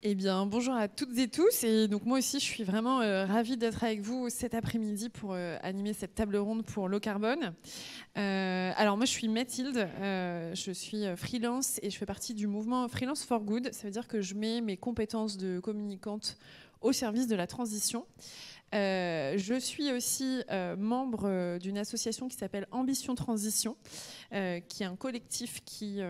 Eh bien, bonjour à toutes et tous. Et donc, moi aussi, je suis vraiment ravie d'être avec vous cet après-midi pour animer cette table ronde pour Low Carbone. Alors, moi, je suis Mathilde. Je suis freelance et je fais partie du mouvement Freelance for Good. Ça veut dire que je mets mes compétences de communicante au service de la transition. Je suis aussi membre d'une association qui s'appelle Ambition Transition, qui est un collectif qui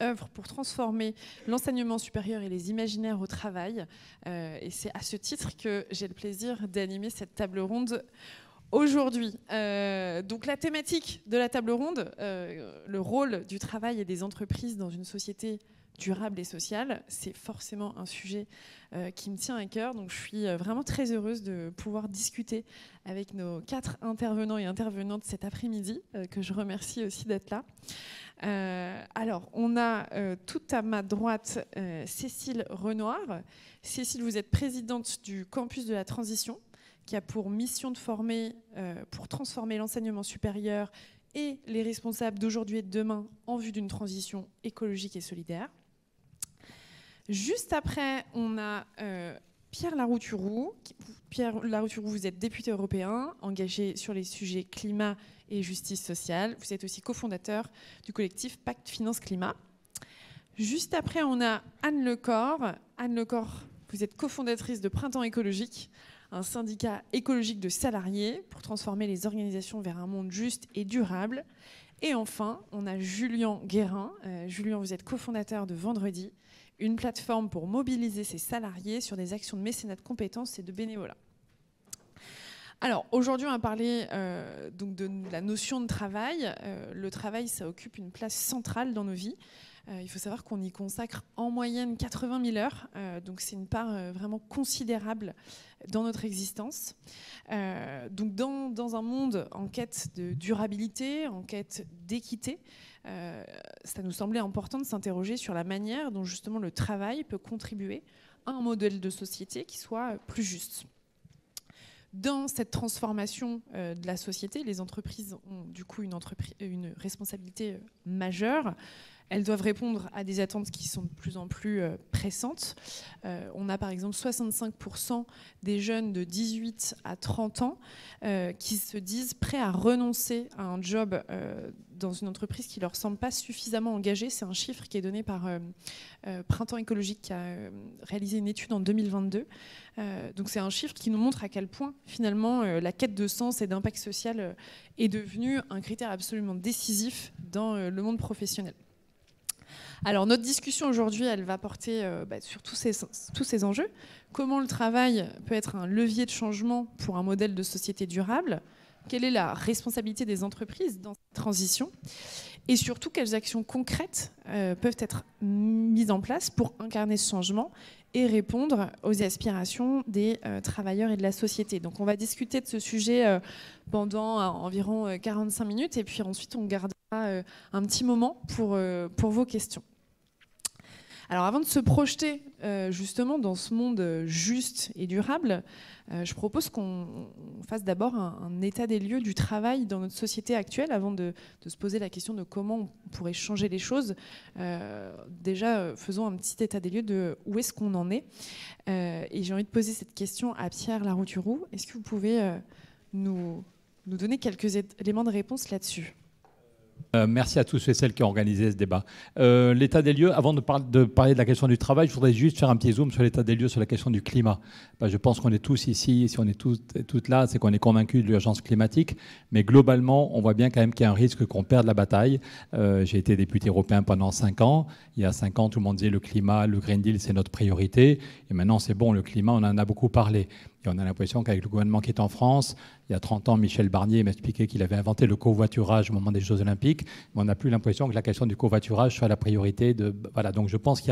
œuvre pour transformer l'enseignement supérieur et les imaginaires au travail. Et c'est à ce titre que j'ai le plaisir d'animer cette table ronde aujourd'hui. Donc la thématique de la table ronde, le rôle du travail et des entreprises dans une société durable et sociale, c'est forcément un sujet qui me tient à cœur. Donc je suis vraiment très heureuse de pouvoir discuter avec nos 4 intervenants et intervenantes cet après-midi, que je remercie aussi d'être là. Alors, on a tout à ma droite Cécile Renoir. Cécile, vous êtes présidente du campus de la transition, qui a pour mission de former pour transformer l'enseignement supérieur et les responsables d'aujourd'hui et de demain en vue d'une transition écologique et solidaire. Juste après, on a Pierre Larouturou. Pierre Larouturou, vous êtes député européen, engagé sur les sujets climat et justice sociale. Vous êtes aussi cofondateur du collectif Pacte Finance Climat. Juste après, on a Anne Lecor. Anne Lecor, vous êtes cofondatrice de Printemps écologique, un syndicat écologique de salariés pour transformer les organisations vers un monde juste et durable. Et enfin, on a Julien Guérin. Julien, vous êtes cofondateur de Vendredi, une plateforme pour mobiliser ses salariés sur des actions de mécénat de compétences et de bénévolat. Alors, aujourd'hui, on va parler donc de la notion de travail. Le travail, ça occupe une place centrale dans nos vies. Il faut savoir qu'on y consacre en moyenne 80 000 heures, donc c'est une part vraiment considérable dans notre existence. Donc dans un monde en quête de durabilité, en quête d'équité, ça nous semblait important de s'interroger sur la manière dont justement le travail peut contribuer à un modèle de société qui soit plus juste. Dans cette transformation de la société, les entreprises ont du coup une responsabilité majeure. Elles doivent répondre à des attentes qui sont de plus en plus pressantes. On a par exemple 65% des jeunes de 18 à 30 ans qui se disent prêts à renoncer à un job dans une entreprise qui ne leur semble pas suffisamment engagée. C'est un chiffre qui est donné par Printemps écologique qui a réalisé une étude en 2022. Donc c'est un chiffre qui nous montre à quel point finalement la quête de sens et d'impact social est devenue un critère absolument décisif dans le monde professionnel. Alors notre discussion aujourd'hui, elle va porter sur tous ces enjeux. Comment le travail peut être un levier de changement pour un modèle de société durable? Quelle est la responsabilité des entreprises dans cette transition? Et surtout, quelles actions concrètes peuvent être mises en place pour incarner ce changement et répondre aux aspirations des travailleurs et de la société. Donc on va discuter de ce sujet pendant environ 45 minutes et puis ensuite on gardera un petit moment pour vos questions. Alors avant de se projeter justement dans ce monde juste et durable, je propose qu'on fasse d'abord un état des lieux du travail dans notre société actuelle avant de se poser la question de comment on pourrait changer les choses. Déjà, faisons un petit état des lieux de où est-ce qu'on en est. Et j'ai envie de poser cette question à Pierre Larouturou. Est-ce que vous pouvez nous donner quelques éléments de réponse là-dessus ? Merci à tous ceux et celles qui ont organisé ce débat. L'état des lieux, avant de parler de la question du travail, je voudrais juste faire un petit zoom sur l'état des lieux sur la question du climat. Je pense qu'on est tous ici, si on est toutes là, c'est qu'on est convaincus de l'urgence climatique, mais globalement, on voit bien quand même qu'il y a un risque qu'on perde la bataille. J'ai été député européen pendant 5 ans. Il y a 5 ans, tout le monde disait le climat, le Green Deal, c'est notre priorité. Et maintenant, c'est bon, le climat, on en a beaucoup parlé. Et on a l'impression qu'avec le gouvernement qui est en France, il y a 30 ans, Michel Barnier m'expliquait qu'il avait inventé le covoiturage au moment des Jeux Olympiques. Mais on n'a plus l'impression que la question du covoiturage soit la priorité. Voilà, donc je pense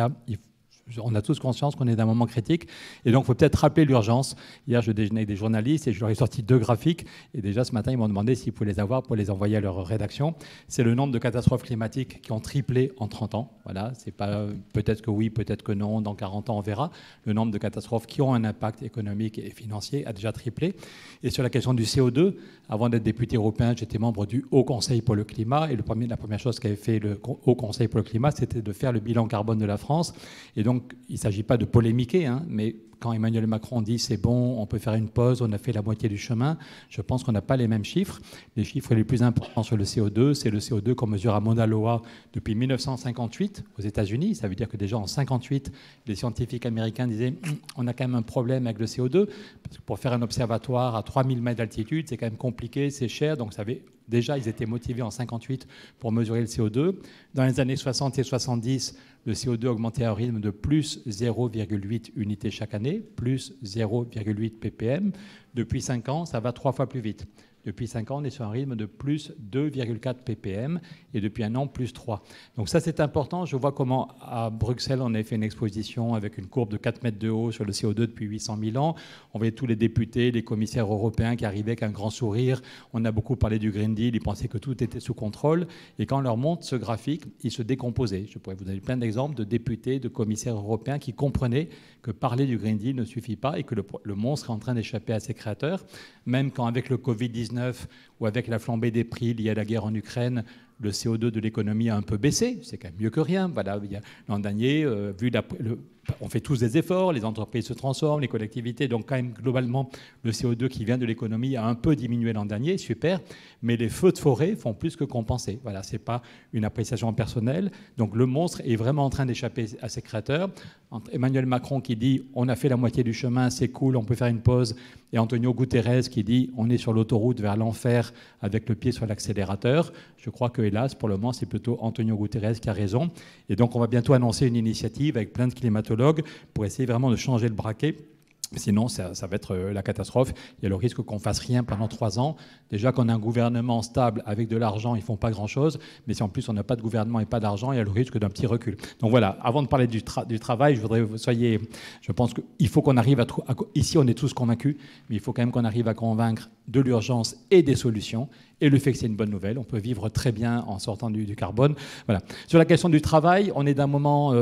on a tous conscience qu'on est dans un moment critique. Et donc, il faut peut-être rappeler l'urgence. Hier, je déjeunais avec des journalistes et je leur ai sorti 2 graphiques. Et déjà, ce matin, ils m'ont demandé s'ils pouvaient les avoir pour les envoyer à leur rédaction. C'est le nombre de catastrophes climatiques qui ont triplé en 30 ans. Voilà, c'est pas peut-être que oui, peut-être que non. Dans 40 ans, on verra. Le nombre de catastrophes qui ont un impact économique et financier a déjà triplé. Et sur la question du CO2, avant d'être député européen, j'étais membre du Haut Conseil pour le climat. Et la première chose qu'avait fait le Haut Conseil pour le climat, c'était de faire le bilan carbone de la France. Et donc, donc, il ne s'agit pas de polémiquer, hein, mais quand Emmanuel Macron dit c'est bon, on peut faire une pause, on a fait la moitié du chemin, je pense qu'on n'a pas les mêmes chiffres. Les chiffres les plus importants sur le CO2, c'est le CO2 qu'on mesure à Mauna Loa depuis 1958 aux États-Unis. Ça veut dire que déjà en 1958, les scientifiques américains disaient on a quand même un problème avec le CO2, parce que pour faire un observatoire à 3000 mètres d'altitude, c'est quand même compliqué, c'est cher, donc ça avait... Déjà, ils étaient motivés en 1958 pour mesurer le CO2. Dans les années 60 et 70, le CO2 augmentait à un rythme de plus 0,8 unités chaque année, plus 0,8 ppm. Depuis 5 ans, ça va 3 fois plus vite. Depuis 5 ans, on est sur un rythme de plus 2,4 ppm et depuis un an, plus 3. Donc ça, c'est important. Je vois comment à Bruxelles, on a fait une exposition avec une courbe de 4 mètres de haut sur le CO2 depuis 800 000 ans. On voyait tous les députés, les commissaires européens qui arrivaient avec un grand sourire. On a beaucoup parlé du Green Deal. Ils pensaient que tout était sous contrôle. Et quand on leur montre ce graphique, ils se décomposaient. Je pourrais vous donner plein d'exemples de députés, de commissaires européens qui comprenaient que parler du Green Deal ne suffit pas et que le monstre est en train d'échapper à ses créateurs. Même quand, avec le Covid-19 ou avec la flambée des prix liée à la guerre en Ukraine, le CO2 de l'économie a un peu baissé. C'est quand même mieux que rien. Voilà, l'an dernier, on fait tous des efforts, les entreprises se transforment, les collectivités. Donc quand même, globalement, le CO2 qui vient de l'économie a un peu diminué l'an dernier, super. Mais les feux de forêt font plus que compenser. Voilà, ce n'est pas une appréciation personnelle. Donc le monstre est vraiment en train d'échapper à ses créateurs. Entre Emmanuel Macron qui dit « on a fait la moitié du chemin, c'est cool, on peut faire une pause », et Antonio Guterres qui dit « on est sur l'autoroute vers l'enfer avec le pied sur l'accélérateur », je crois que, hélas, pour le moment, c'est plutôt Antonio Guterres qui a raison. Et donc on va bientôt annoncer une initiative avec plein de climatologues pour essayer vraiment de changer le braquet. Sinon, ça va être la catastrophe. Il y a le risque qu'on ne fasse rien pendant 3 ans. Déjà qu'on a un gouvernement stable avec de l'argent, ils ne font pas grand-chose. Mais si en plus on n'a pas de gouvernement et pas d'argent, il y a le risque d'un petit recul. Donc voilà, avant de parler du travail, je voudrais que vous soyez... Je pense qu'il faut qu'on arrive à... Ici, on est tous convaincus, mais il faut quand même qu'on arrive à convaincre de l'urgence et des solutions. Et le fait que c'est une bonne nouvelle, on peut vivre très bien en sortant du carbone. Voilà. Sur la question du travail, on est d'un moment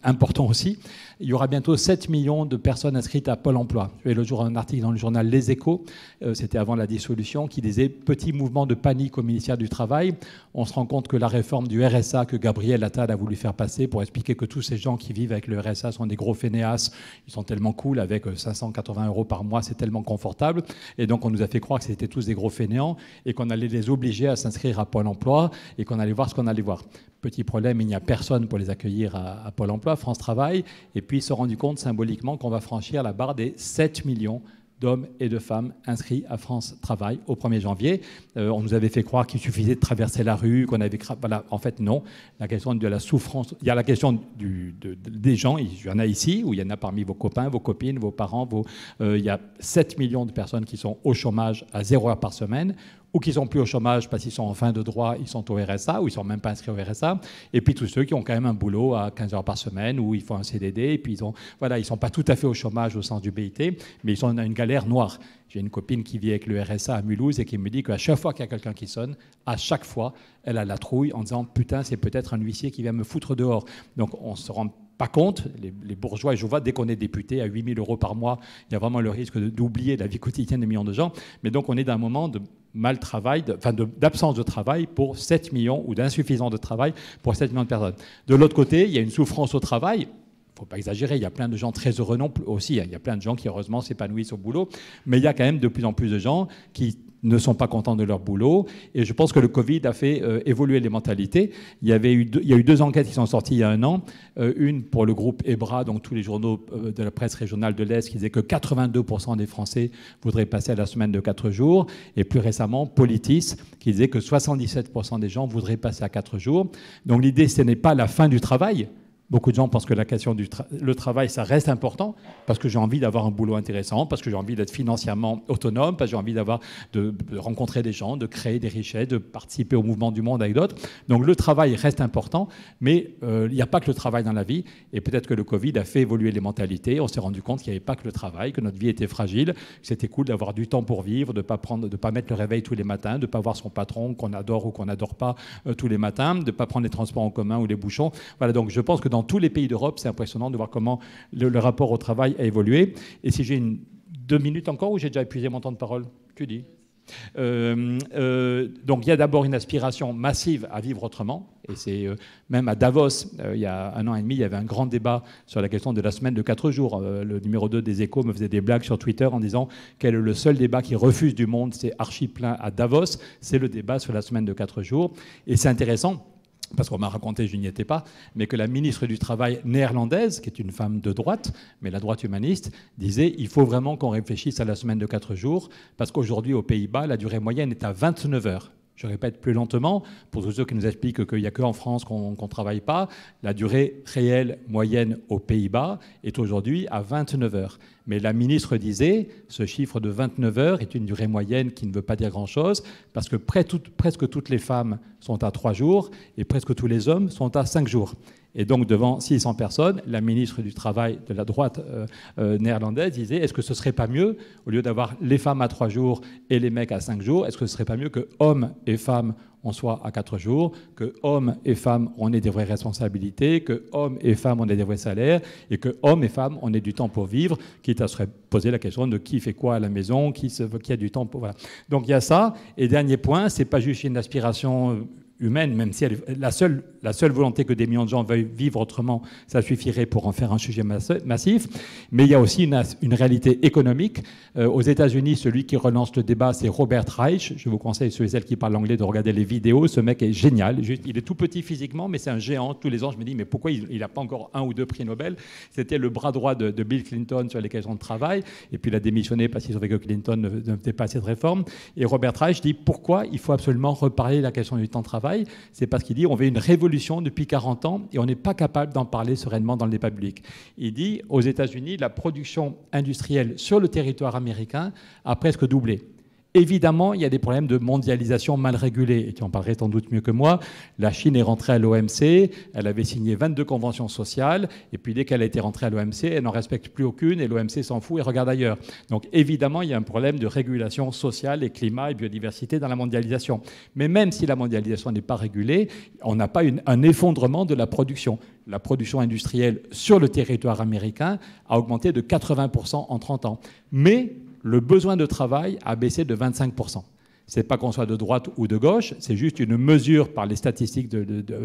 important aussi. Il y aura bientôt 7 millions de personnes inscrites à Pôle emploi. Il y a le jour un article dans le journal Les Échos, c'était avant la dissolution, qui disait « Petit mouvement de panique au ministère du Travail ». On se rend compte que la réforme du RSA que Gabriel Attal a voulu faire passer pour expliquer que tous ces gens qui vivent avec le RSA sont des gros fainéasses, ils sont tellement cool, avec 580 € par mois, c'est tellement confortable. Et donc on nous a fait croire que c'était tous des gros fainéants et qu'on allait les obliger à s'inscrire à Pôle emploi et qu'on allait voir ce qu'on allait voir. Petit problème, il n'y a personne pour les accueillir à Pôle emploi, France Travail, et puis ils se sont rendus compte symboliquement qu'on va franchir la barre des 7 millions d'hommes et de femmes inscrits à France Travail au 1er janvier. On nous avait fait croire qu'il suffisait de traverser la rue, qu'on avait... Voilà, en fait, non. La question de la souffrance... Il y a la question des gens, il y en a ici, ou il y en a parmi vos copains, vos copines, vos parents. Il y a 7 millions de personnes qui sont au chômage à 0 heure par semaine, ou qui sont plus au chômage parce qu'ils sont en fin de droit, ils sont au RSA, ou ils ne sont même pas inscrits au RSA, et puis tous ceux qui ont quand même un boulot à 15 heures par semaine, où ils font un CDD, et puis ils ne sont pas tout à fait au chômage au sens du BIT, mais ils sont dans une galère noire. J'ai une copine qui vit avec le RSA à Mulhouse et qui me dit qu'à chaque fois qu'il y a quelqu'un qui sonne, à chaque fois, elle a la trouille en disant « Putain, c'est peut-être un huissier qui vient me foutre dehors ». Donc on ne se rend pas compte, les bourgeois, et je vois, dès qu'on est député à 8 000 € par mois, il y a vraiment le risque d'oublier la vie quotidienne de millions de gens. Mais donc on est dans un moment de d'absence de travail pour 7 millions, ou d'insuffisance de travail pour 7 millions de personnes. De l'autre côté, il y a une souffrance au travail. Il ne faut pas exagérer, il y a plein de gens très heureux non plus aussi. Il y a plein de gens qui, heureusement, s'épanouissent au boulot. Mais il y a quand même de plus en plus de gens qui ne sont pas contents de leur boulot. Et je pense que le Covid a fait évoluer les mentalités. Il y a eu 2 enquêtes qui sont sorties il y a 1 an. Une pour le groupe EBRA, donc tous les journaux de la presse régionale de l'Est, qui disait que 82% des Français voudraient passer à la semaine de 4 jours. Et plus récemment, Politis, qui disait que 77% des gens voudraient passer à 4 jours. Donc l'idée, ce n'est pas la fin du travail. Beaucoup de gens pensent que la question du travail, ça reste important, parce que j'ai envie d'avoir un boulot intéressant, parce que j'ai envie d'être financièrement autonome, parce que j'ai envie de rencontrer des gens, de créer des richesses, de participer au mouvement du monde avec d'autres. Donc le travail reste important, mais il n'y a pas que le travail dans la vie. Et peut-être que le Covid a fait évoluer les mentalités. On s'est rendu compte qu'il n'y avait pas que le travail, que notre vie était fragile, que c'était cool d'avoir du temps pour vivre, de ne pas mettre le réveil tous les matins, de ne pas voir son patron qu'on adore ou qu'on n'adore pas tous les matins, de ne pas prendre les transports en commun ou les bouchons. Voilà, donc je pense que dans tous les pays d'Europe, c'est impressionnant de voir comment le rapport au travail a évolué. Et si j'ai 2 minutes encore, ou j'ai déjà épuisé mon temps de parole? Tu dis. Donc il y a d'abord une aspiration massive à vivre autrement. Et c'est même à Davos, il y a 1 an et demi, il y avait un grand débat sur la question de la semaine de 4 jours. Le numéro 2 des Échos me faisait des blagues sur Twitter en disant quel est le seul débat qui refuse du monde, c'est archi plein à Davos, c'est le débat sur la semaine de 4 jours. Et c'est intéressant, parce qu'on m'a raconté, je n'y étais pas, mais que la ministre du Travail néerlandaise, qui est une femme de droite, mais la droite humaniste, disait il faut vraiment qu'on réfléchisse à la semaine de 4 jours, parce qu'aujourd'hui, aux Pays-Bas, la durée moyenne est à 29 heures. Je répète plus lentement, pour tous ceux qui nous expliquent qu'il n'y a qu'en France qu'on ne travaille pas, la durée réelle moyenne aux Pays-Bas est aujourd'hui à 29 heures. Mais la ministre disait, ce chiffre de 29 heures est une durée moyenne qui ne veut pas dire grand-chose, parce que presque toutes les femmes sont à 3 jours et presque tous les hommes sont à 5 jours. Et donc, devant 600 personnes, la ministre du Travail de la droite néerlandaise disait est-ce que ce ne serait pas mieux, au lieu d'avoir les femmes à 3 jours et les mecs à 5 jours, est-ce que ce ne serait pas mieux que hommes et femmes on soit à 4 jours, que hommes et femmes on ait des vraies responsabilités, que hommes et femmes on ait des vrais salaires, et que hommes et femmes on ait du temps pour vivre, quitte à se poser la question de qui fait quoi à la maison, qui a du temps pour... Voilà. Donc il y a ça. Et dernier point, ce n'est pas juste une aspiration humaine, même si la seule volonté que des millions de gens veuillent vivre autrement, ça suffirait pour en faire un sujet massif. Mais il y a aussi une réalité économique. Aux États-Unis, celui qui relance le débat, c'est Robert Reich. Je vous conseille, ceux et celles qui parlent anglais, de regarder les vidéos. Ce mec est génial. Il est tout petit physiquement, mais c'est un géant. Tous les ans, je me dis, mais pourquoi il n'a pas encore 1 ou 2 prix Nobel? C'était le bras droit de Bill Clinton sur les questions de travail. Et puis il a démissionné parce qu'il trouvait que Clinton ne faisait pas assez de réformes. Et Robert Reich dit, pourquoi il faut absolument reparler de la question du temps de travail? C'est parce qu'il dit on veut une révolution depuis 40 ans et on n'est pas capable d'en parler sereinement dans le débat public. Il dit aux États-Unis, la production industrielle sur le territoire américain a presque doublé. Évidemment, il y a des problèmes de mondialisation mal régulés, et tu en parlerais sans doute mieux que moi. La Chine est rentrée à l'OMC, elle avait signé 22 conventions sociales, et puis dès qu'elle a été rentrée à l'OMC, elle n'en respecte plus aucune, et l'OMC s'en fout et regarde ailleurs. Donc évidemment, il y a un problème de régulation sociale et climat et biodiversité dans la mondialisation. Mais même si la mondialisation n'est pas régulée, on n'a pas un effondrement de la production. La production industrielle sur le territoire américain a augmenté de 80% en 30 ans. Mais le besoin de travail a baissé de 25%. Ce n'est pas qu'on soit de droite ou de gauche, c'est juste une mesure par les statistiques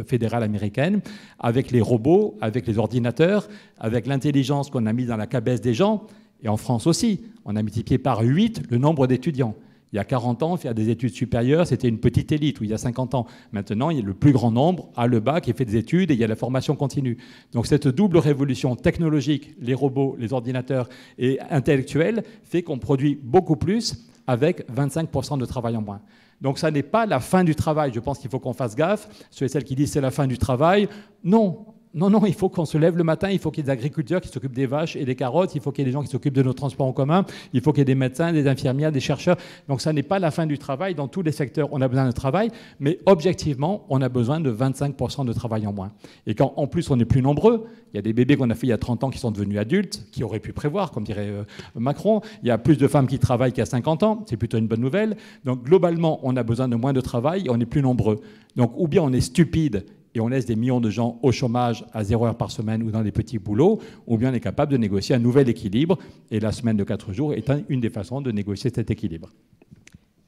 fédérales américaines, avec les robots, avec les ordinateurs, avec l'intelligence qu'on a mise dans la cabesse des gens, et en France aussi, on a multiplié par 8 le nombre d'étudiants. Il y a 40 ans, faire des études supérieures, c'était une petite élite, ou il y a 50 ans. Maintenant, il y a le plus grand nombre à le bac et fait des études, et il y a la formation continue. Donc cette double révolution technologique, les robots, les ordinateurs et intellectuelle, fait qu'on produit beaucoup plus avec 25% de travail en moins. Donc ça n'est pas la fin du travail. Je pense qu'il faut qu'on fasse gaffe. Ceux et celles qui disent c'est la fin du travail, non. Non, il faut qu'on se lève le matin, il faut qu'il y ait des agriculteurs qui s'occupent des vaches et des carottes, il faut qu'il y ait des gens qui s'occupent de nos transports en commun, il faut qu'il y ait des médecins, des infirmières, des chercheurs. Donc ça n'est pas la fin du travail. Dans tous les secteurs, on a besoin de travail, mais objectivement, on a besoin de 25% de travail en moins. Et quand en plus on est plus nombreux, il y a des bébés qu'on a fait il y a 30 ans qui sont devenus adultes, qui auraient pu prévoir, comme dirait Macron. Il y a plus de femmes qui travaillent qu'il y a 50 ans, c'est plutôt une bonne nouvelle. Donc globalement, on a besoin de moins de travail et on est plus nombreux. Donc ou bien on est stupide et on laisse des millions de gens au chômage à 0 heure par semaine ou dans des petits boulots, ou bien on est capable de négocier un nouvel équilibre. Et la semaine de 4 jours est une des façons de négocier cet équilibre.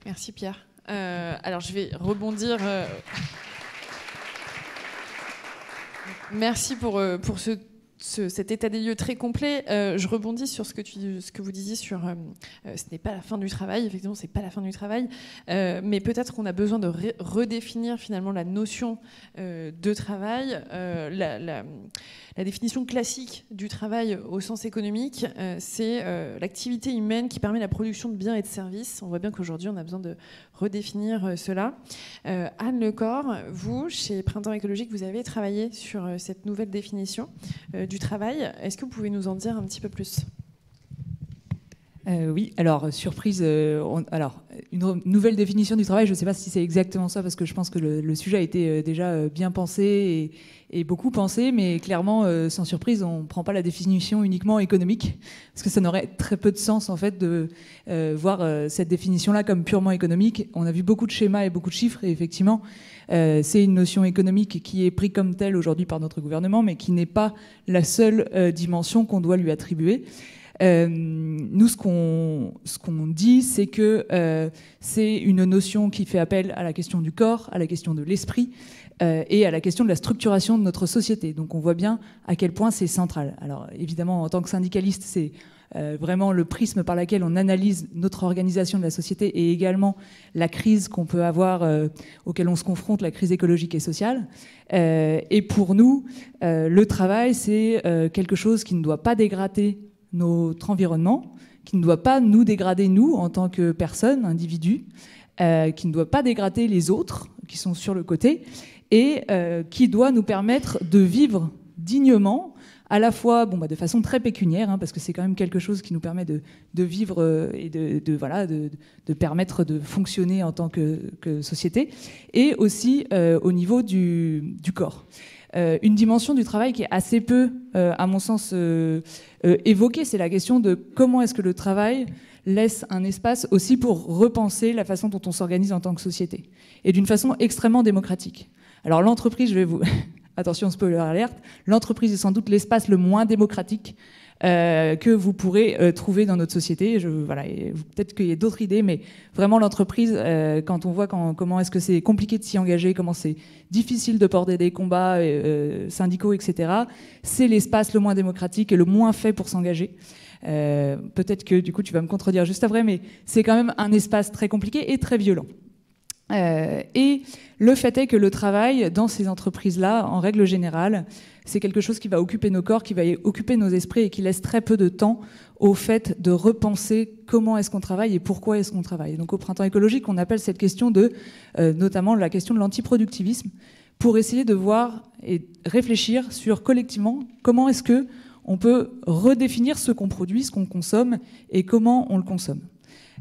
Merci Pierre. Alors je vais rebondir. Merci pour cet état des lieux très complet. Je rebondis sur ce que vous disiez sur ce n'est pas la fin du travail. Effectivement, c'est pas la fin du travail, mais peut-être qu'on a besoin de redéfinir finalement la notion de travail. La définition classique du travail au sens économique, c'est l'activité humaine qui permet la production de biens et de services. On voit bien qu'aujourd'hui, on a besoin de redéfinir cela. Anne Lecor, vous, chez Printemps écologique, vous avez travaillé sur cette nouvelle définition du travail. Est-ce que vous pouvez nous en dire un petit peu plus ? Oui, alors surprise, une nouvelle définition du travail, je ne sais pas si c'est exactement ça, parce que je pense que le sujet a été déjà bien pensé et beaucoup pensé, mais clairement, sans surprise, on ne prend pas la définition uniquement économique, parce que ça n'aurait très peu de sens en fait de voir cette définition-là comme purement économique. On a vu beaucoup de schémas et beaucoup de chiffres, et effectivement, c'est une notion économique qui est prise comme telle aujourd'hui par notre gouvernement, mais qui n'est pas la seule dimension qu'on doit lui attribuer. Nous, ce qu'on dit, c'est que c'est une notion qui fait appel à la question du corps, à la question de l'esprit et à la question de la structuration de notre société. Donc on voit bien à quel point c'est central. Alors évidemment, en tant que syndicaliste, c'est vraiment le prisme par lequel on analyse notre organisation de la société et également la crise qu'on peut avoir, auquel on se confronte, la crise écologique et sociale. Et pour nous, le travail, c'est quelque chose qui ne doit pas dégrader notre environnement, qui ne doit pas nous dégrader, nous, en tant que personnes, individus, qui ne doit pas dégrader les autres qui sont sur le côté, et qui doit nous permettre de vivre dignement, à la fois de façon très pécuniaire, hein, parce que c'est quand même quelque chose qui nous permet de vivre et de permettre de fonctionner en tant que société, et aussi au niveau du corps. Une dimension du travail qui est assez peu, à mon sens, évoquée, c'est la question de comment est-ce que le travail laisse un espace aussi pour repenser la façon dont on s'organise en tant que société, et d'une façon extrêmement démocratique. Alors l'entreprise, je vais vous... Attention, spoiler alerte, l'entreprise est sans doute l'espace le moins démocratique que vous pourrez trouver dans notre société. Peut-être qu'il y a d'autres idées, mais vraiment l'entreprise, quand on voit comment est-ce que c'est compliqué de s'y engager, comment c'est difficile de porter des combats syndicaux, etc., c'est l'espace le moins démocratique et le moins fait pour s'engager. Peut-être que du coup tu vas me contredire juste après, mais c'est quand même un espace très compliqué et très violent. Et le fait est que le travail dans ces entreprises-là, en règle générale, c'est quelque chose qui va occuper nos corps, qui va occuper nos esprits et qui laisse très peu de temps au fait de repenser comment est-ce qu'on travaille et pourquoi est-ce qu'on travaille. Donc au Printemps écologique, on appelle cette question notamment la question de l'antiproductivisme, pour essayer de voir et réfléchir sur collectivement comment est-ce qu'on peut redéfinir ce qu'on produit, ce qu'on consomme et comment on le consomme.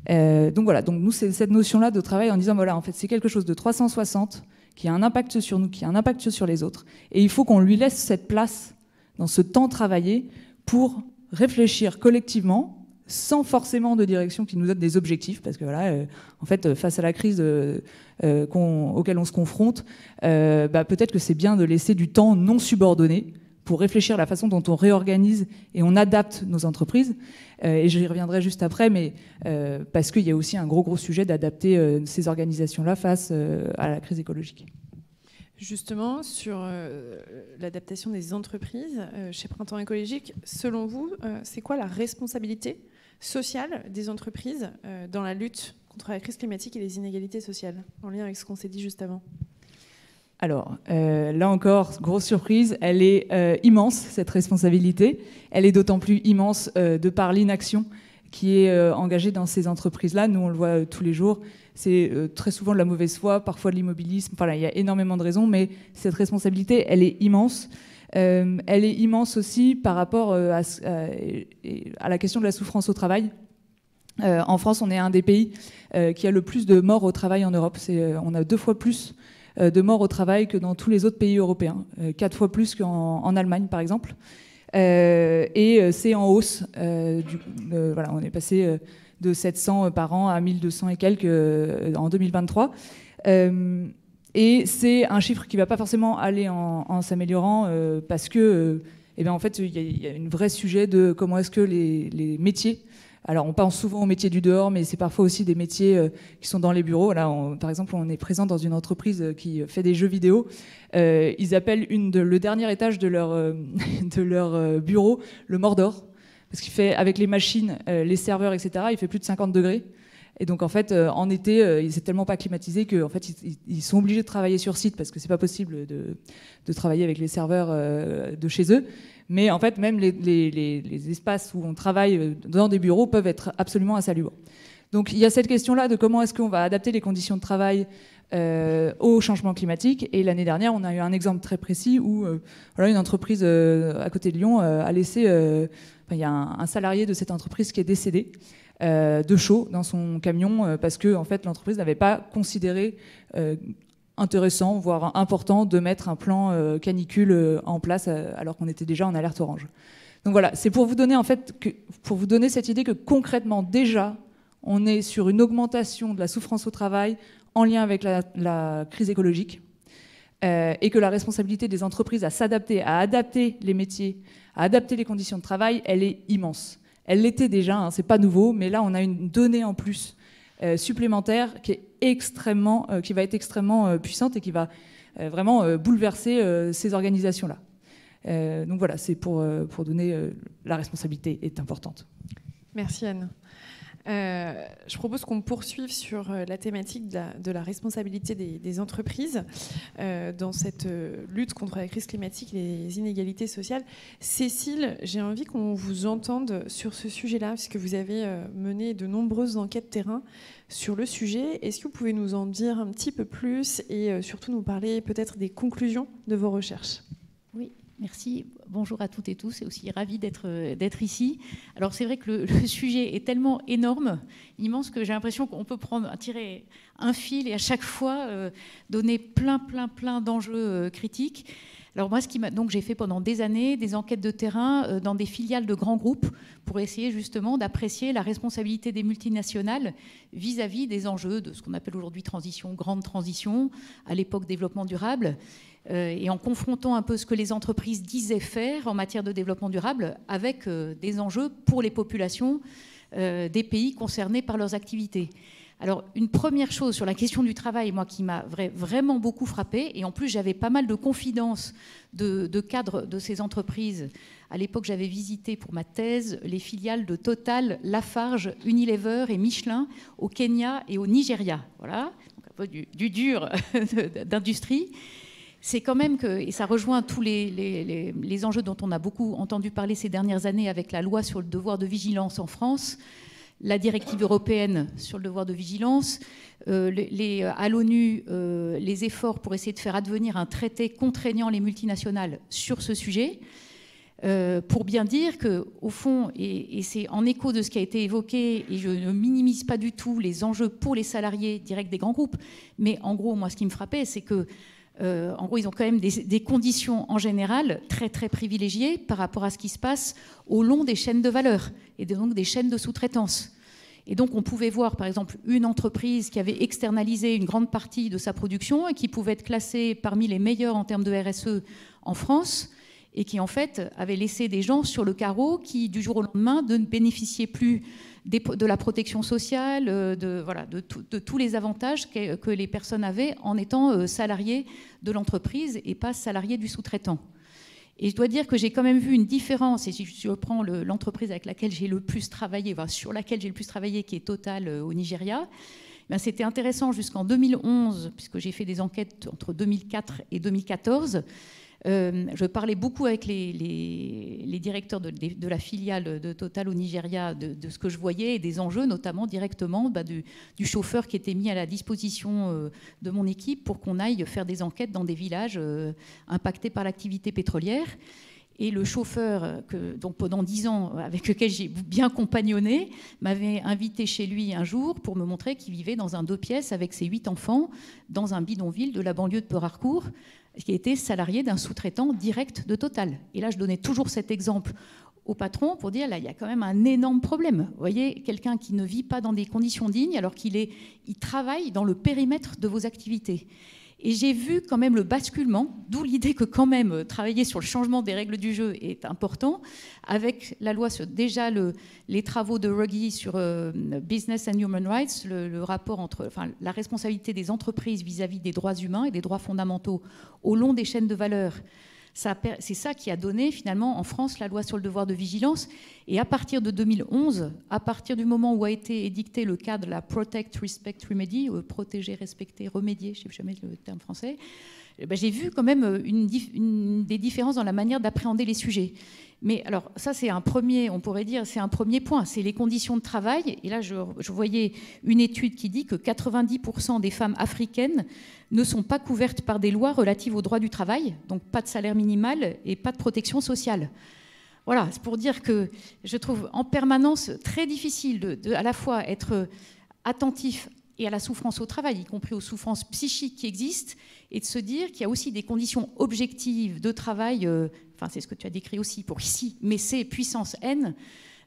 Donc voilà, donc nous c'est cette notion-là de travail en disant voilà, en fait c'est quelque chose de 360 qui a un impact sur nous, qui a un impact sur les autres, et il faut qu'on lui laisse cette place dans ce temps travaillé pour réfléchir collectivement, sans forcément de direction qui nous donne des objectifs, parce que voilà, en fait face à la crise auquel on se confronte, peut-être que c'est bien de laisser du temps non subordonné pour réfléchir à la façon dont on réorganise et on adapte nos entreprises. Et j'y reviendrai juste après, mais parce qu'il y a aussi un gros sujet d'adapter ces organisations-là face à la crise écologique. Justement, sur l'adaptation des entreprises, chez Printemps écologique, selon vous, c'est quoi la responsabilité sociale des entreprises dans la lutte contre la crise climatique et les inégalités sociales, en lien avec ce qu'on s'est dit juste avant ? Alors, là encore, grosse surprise, elle est immense, cette responsabilité. Elle est d'autant plus immense de par l'inaction qui est engagée dans ces entreprises-là. Nous, on le voit tous les jours. C'est très souvent de la mauvaise foi, parfois de l'immobilisme. Enfin, il y a énormément de raisons, mais cette responsabilité, elle est immense. Elle est immense aussi par rapport à la question de la souffrance au travail. En France, on est un des pays qui a le plus de morts au travail en Europe. On a 2 fois plus de morts au travail que dans tous les autres pays européens, 4 fois plus qu'en Allemagne par exemple, et c'est en hausse. Voilà, on est passé de 700 par an à 1200 et quelques en 2023, et c'est un chiffre qui ne va pas forcément aller en s'améliorant parce que en fait il y a un vrai sujet de comment est-ce que les métiers. Alors, on pense souvent aux métiers du dehors, mais c'est parfois aussi des métiers qui sont dans les bureaux. Là, par exemple, on est présent dans une entreprise qui fait des jeux vidéo. Ils appellent le dernier étage de leur bureau le Mordor, parce qu'il fait, avec les machines, les serveurs, etc., il fait plus de 50 degrés. Et donc, en fait, en été, c'est tellement pas climatisé qu'en fait, ils sont obligés de travailler sur site, parce que c'est pas possible de travailler avec les serveurs de chez eux. Mais en fait, même les espaces où on travaille dans des bureaux peuvent être absolument insalubres. Donc il y a cette question-là de comment est-ce qu'on va adapter les conditions de travail au changement climatique. Et l'année dernière, on a eu un exemple très précis où une entreprise à côté de Lyon a laissé... il y a un salarié de cette entreprise qui est décédé de chaud dans son camion parce que en fait, l'entreprise n'avait pas considéré... intéressant, voire important, de mettre un plan canicule en place alors qu'on était déjà en alerte orange. Donc voilà, c'est pour vous donner pour vous donner cette idée que concrètement déjà on est sur une augmentation de la souffrance au travail en lien avec la crise écologique et que la responsabilité des entreprises à s'adapter, à adapter les métiers, à adapter les conditions de travail, elle est immense. Elle l'était déjà, hein, c'est pas nouveau, mais là on a une donnée en plus supplémentaire qui va être extrêmement puissante et qui va vraiment bouleverser ces organisations-là. Donc voilà, c'est pour donner la responsabilité est importante. Merci Anne. Je propose qu'on poursuive sur la thématique de la responsabilité des entreprises dans cette lutte contre la crise climatique et les inégalités sociales. Cécile, j'ai envie qu'on vous entende sur ce sujet-là, puisque vous avez mené de nombreuses enquêtes terrain sur le sujet. Est-ce que vous pouvez nous en dire un petit peu plus et surtout nous parler peut-être des conclusions de vos recherches ? Oui. Merci. Bonjour à toutes et tous. C'est aussi ravi d'être ici. Alors c'est vrai que le sujet est tellement énorme, immense, que j'ai l'impression qu'on peut tirer un fil et à chaque fois donner plein d'enjeux critiques. Alors moi, donc j'ai fait pendant des années des enquêtes de terrain dans des filiales de grands groupes pour essayer justement d'apprécier la responsabilité des multinationales vis-à-vis des enjeux de ce qu'on appelle aujourd'hui transition, grande transition, à l'époque développement durable. Et en confrontant un peu ce que les entreprises disaient faire en matière de développement durable avec des enjeux pour les populations des pays concernés par leurs activités. Alors, une première chose sur la question du travail, moi, qui m'a vraiment beaucoup frappée, et en plus, j'avais pas mal de confidences de cadres de ces entreprises. À l'époque, j'avais visité pour ma thèse les filiales de Total, Lafarge, Unilever et Michelin au Kenya et au Nigeria. Voilà, donc un peu du dur d'industrie. C'est quand même que, et ça rejoint tous les enjeux dont on a beaucoup entendu parler ces dernières années avec la loi sur le devoir de vigilance en France, la directive européenne sur le devoir de vigilance, à l'ONU, les efforts pour essayer de faire advenir un traité contraignant les multinationales sur ce sujet, pour bien dire qu'au fond, et c'est en écho de ce qui a été évoqué, et je ne minimise pas du tout les enjeux pour les salariés directs des grands groupes, mais en gros, moi, ce qui me frappait, c'est que en gros, ils ont quand même des conditions en général très privilégiées par rapport à ce qui se passe au long des chaînes de valeur et donc des chaînes de sous-traitance. Et donc, on pouvait voir, par exemple, une entreprise qui avait externalisé une grande partie de sa production et qui pouvait être classée parmi les meilleures en termes de RSE en France et qui, en fait, avait laissé des gens sur le carreau qui, du jour au lendemain, ne bénéficiaient plus de la protection sociale, de tous les avantages que les personnes avaient en étant salariés de l'entreprise et pas salariés du sous-traitant. Et je dois dire que j'ai quand même vu une différence, et si je prends l'entreprise avec laquelle j'ai le plus travaillé, sur laquelle j'ai le plus travaillé, qui est Total au Nigeria, ben c'était intéressant jusqu'en 2011, puisque j'ai fait des enquêtes entre 2004 et 2014. Je parlais beaucoup avec les directeurs de la filiale de Total au Nigeria de ce que je voyais et des enjeux, notamment directement du chauffeur qui était mis à la disposition de mon équipe pour qu'on aille faire des enquêtes dans des villages impactés par l'activité pétrolière. Et le chauffeur, donc pendant 10 ans, avec lequel j'ai bien compagnonné, m'avait invité chez lui un jour pour me montrer qu'il vivait dans un 2 pièces avec ses 8 enfants dans un bidonville de la banlieue de Port-Harcourt, qui était salarié d'un sous-traitant direct de Total. Et là, je donnais toujours cet exemple au patron pour dire, là, il y a quand même un énorme problème. Vous voyez, quelqu'un qui ne vit pas dans des conditions dignes alors qu'il travaille dans le périmètre de vos activités. Et j'ai vu quand même le basculement, d'où l'idée que quand même travailler sur le changement des règles du jeu est important, avec la loi sur déjà les travaux de Ruggie sur Business and Human Rights, le rapport entre la responsabilité des entreprises vis-à-vis des droits humains et des droits fondamentaux au long des chaînes de valeur. C'est ça qui a donné finalement en France la loi sur le devoir de vigilance. Et à partir de 2011, à partir du moment où a été édicté le cadre, la Protect, Respect, Remedy, protéger, respecter, remédier, je ne sais jamais le terme français, j'ai vu quand même des différences dans la manière d'appréhender les sujets. Mais alors ça c'est un premier, on pourrait dire, c'est un premier point, c'est les conditions de travail. Et là je voyais une étude qui dit que 90% des femmes africaines ne sont pas couvertes par des lois relatives aux droits du travail, donc pas de salaire minimal et pas de protection sociale. Voilà, c'est pour dire que je trouve en permanence très difficile de à la fois être attentif et à la souffrance au travail, y compris aux souffrances psychiques qui existent, et de se dire qu'il y a aussi des conditions objectives de travail, c'est ce que tu as décrit aussi pour ici, mais c'est puissance N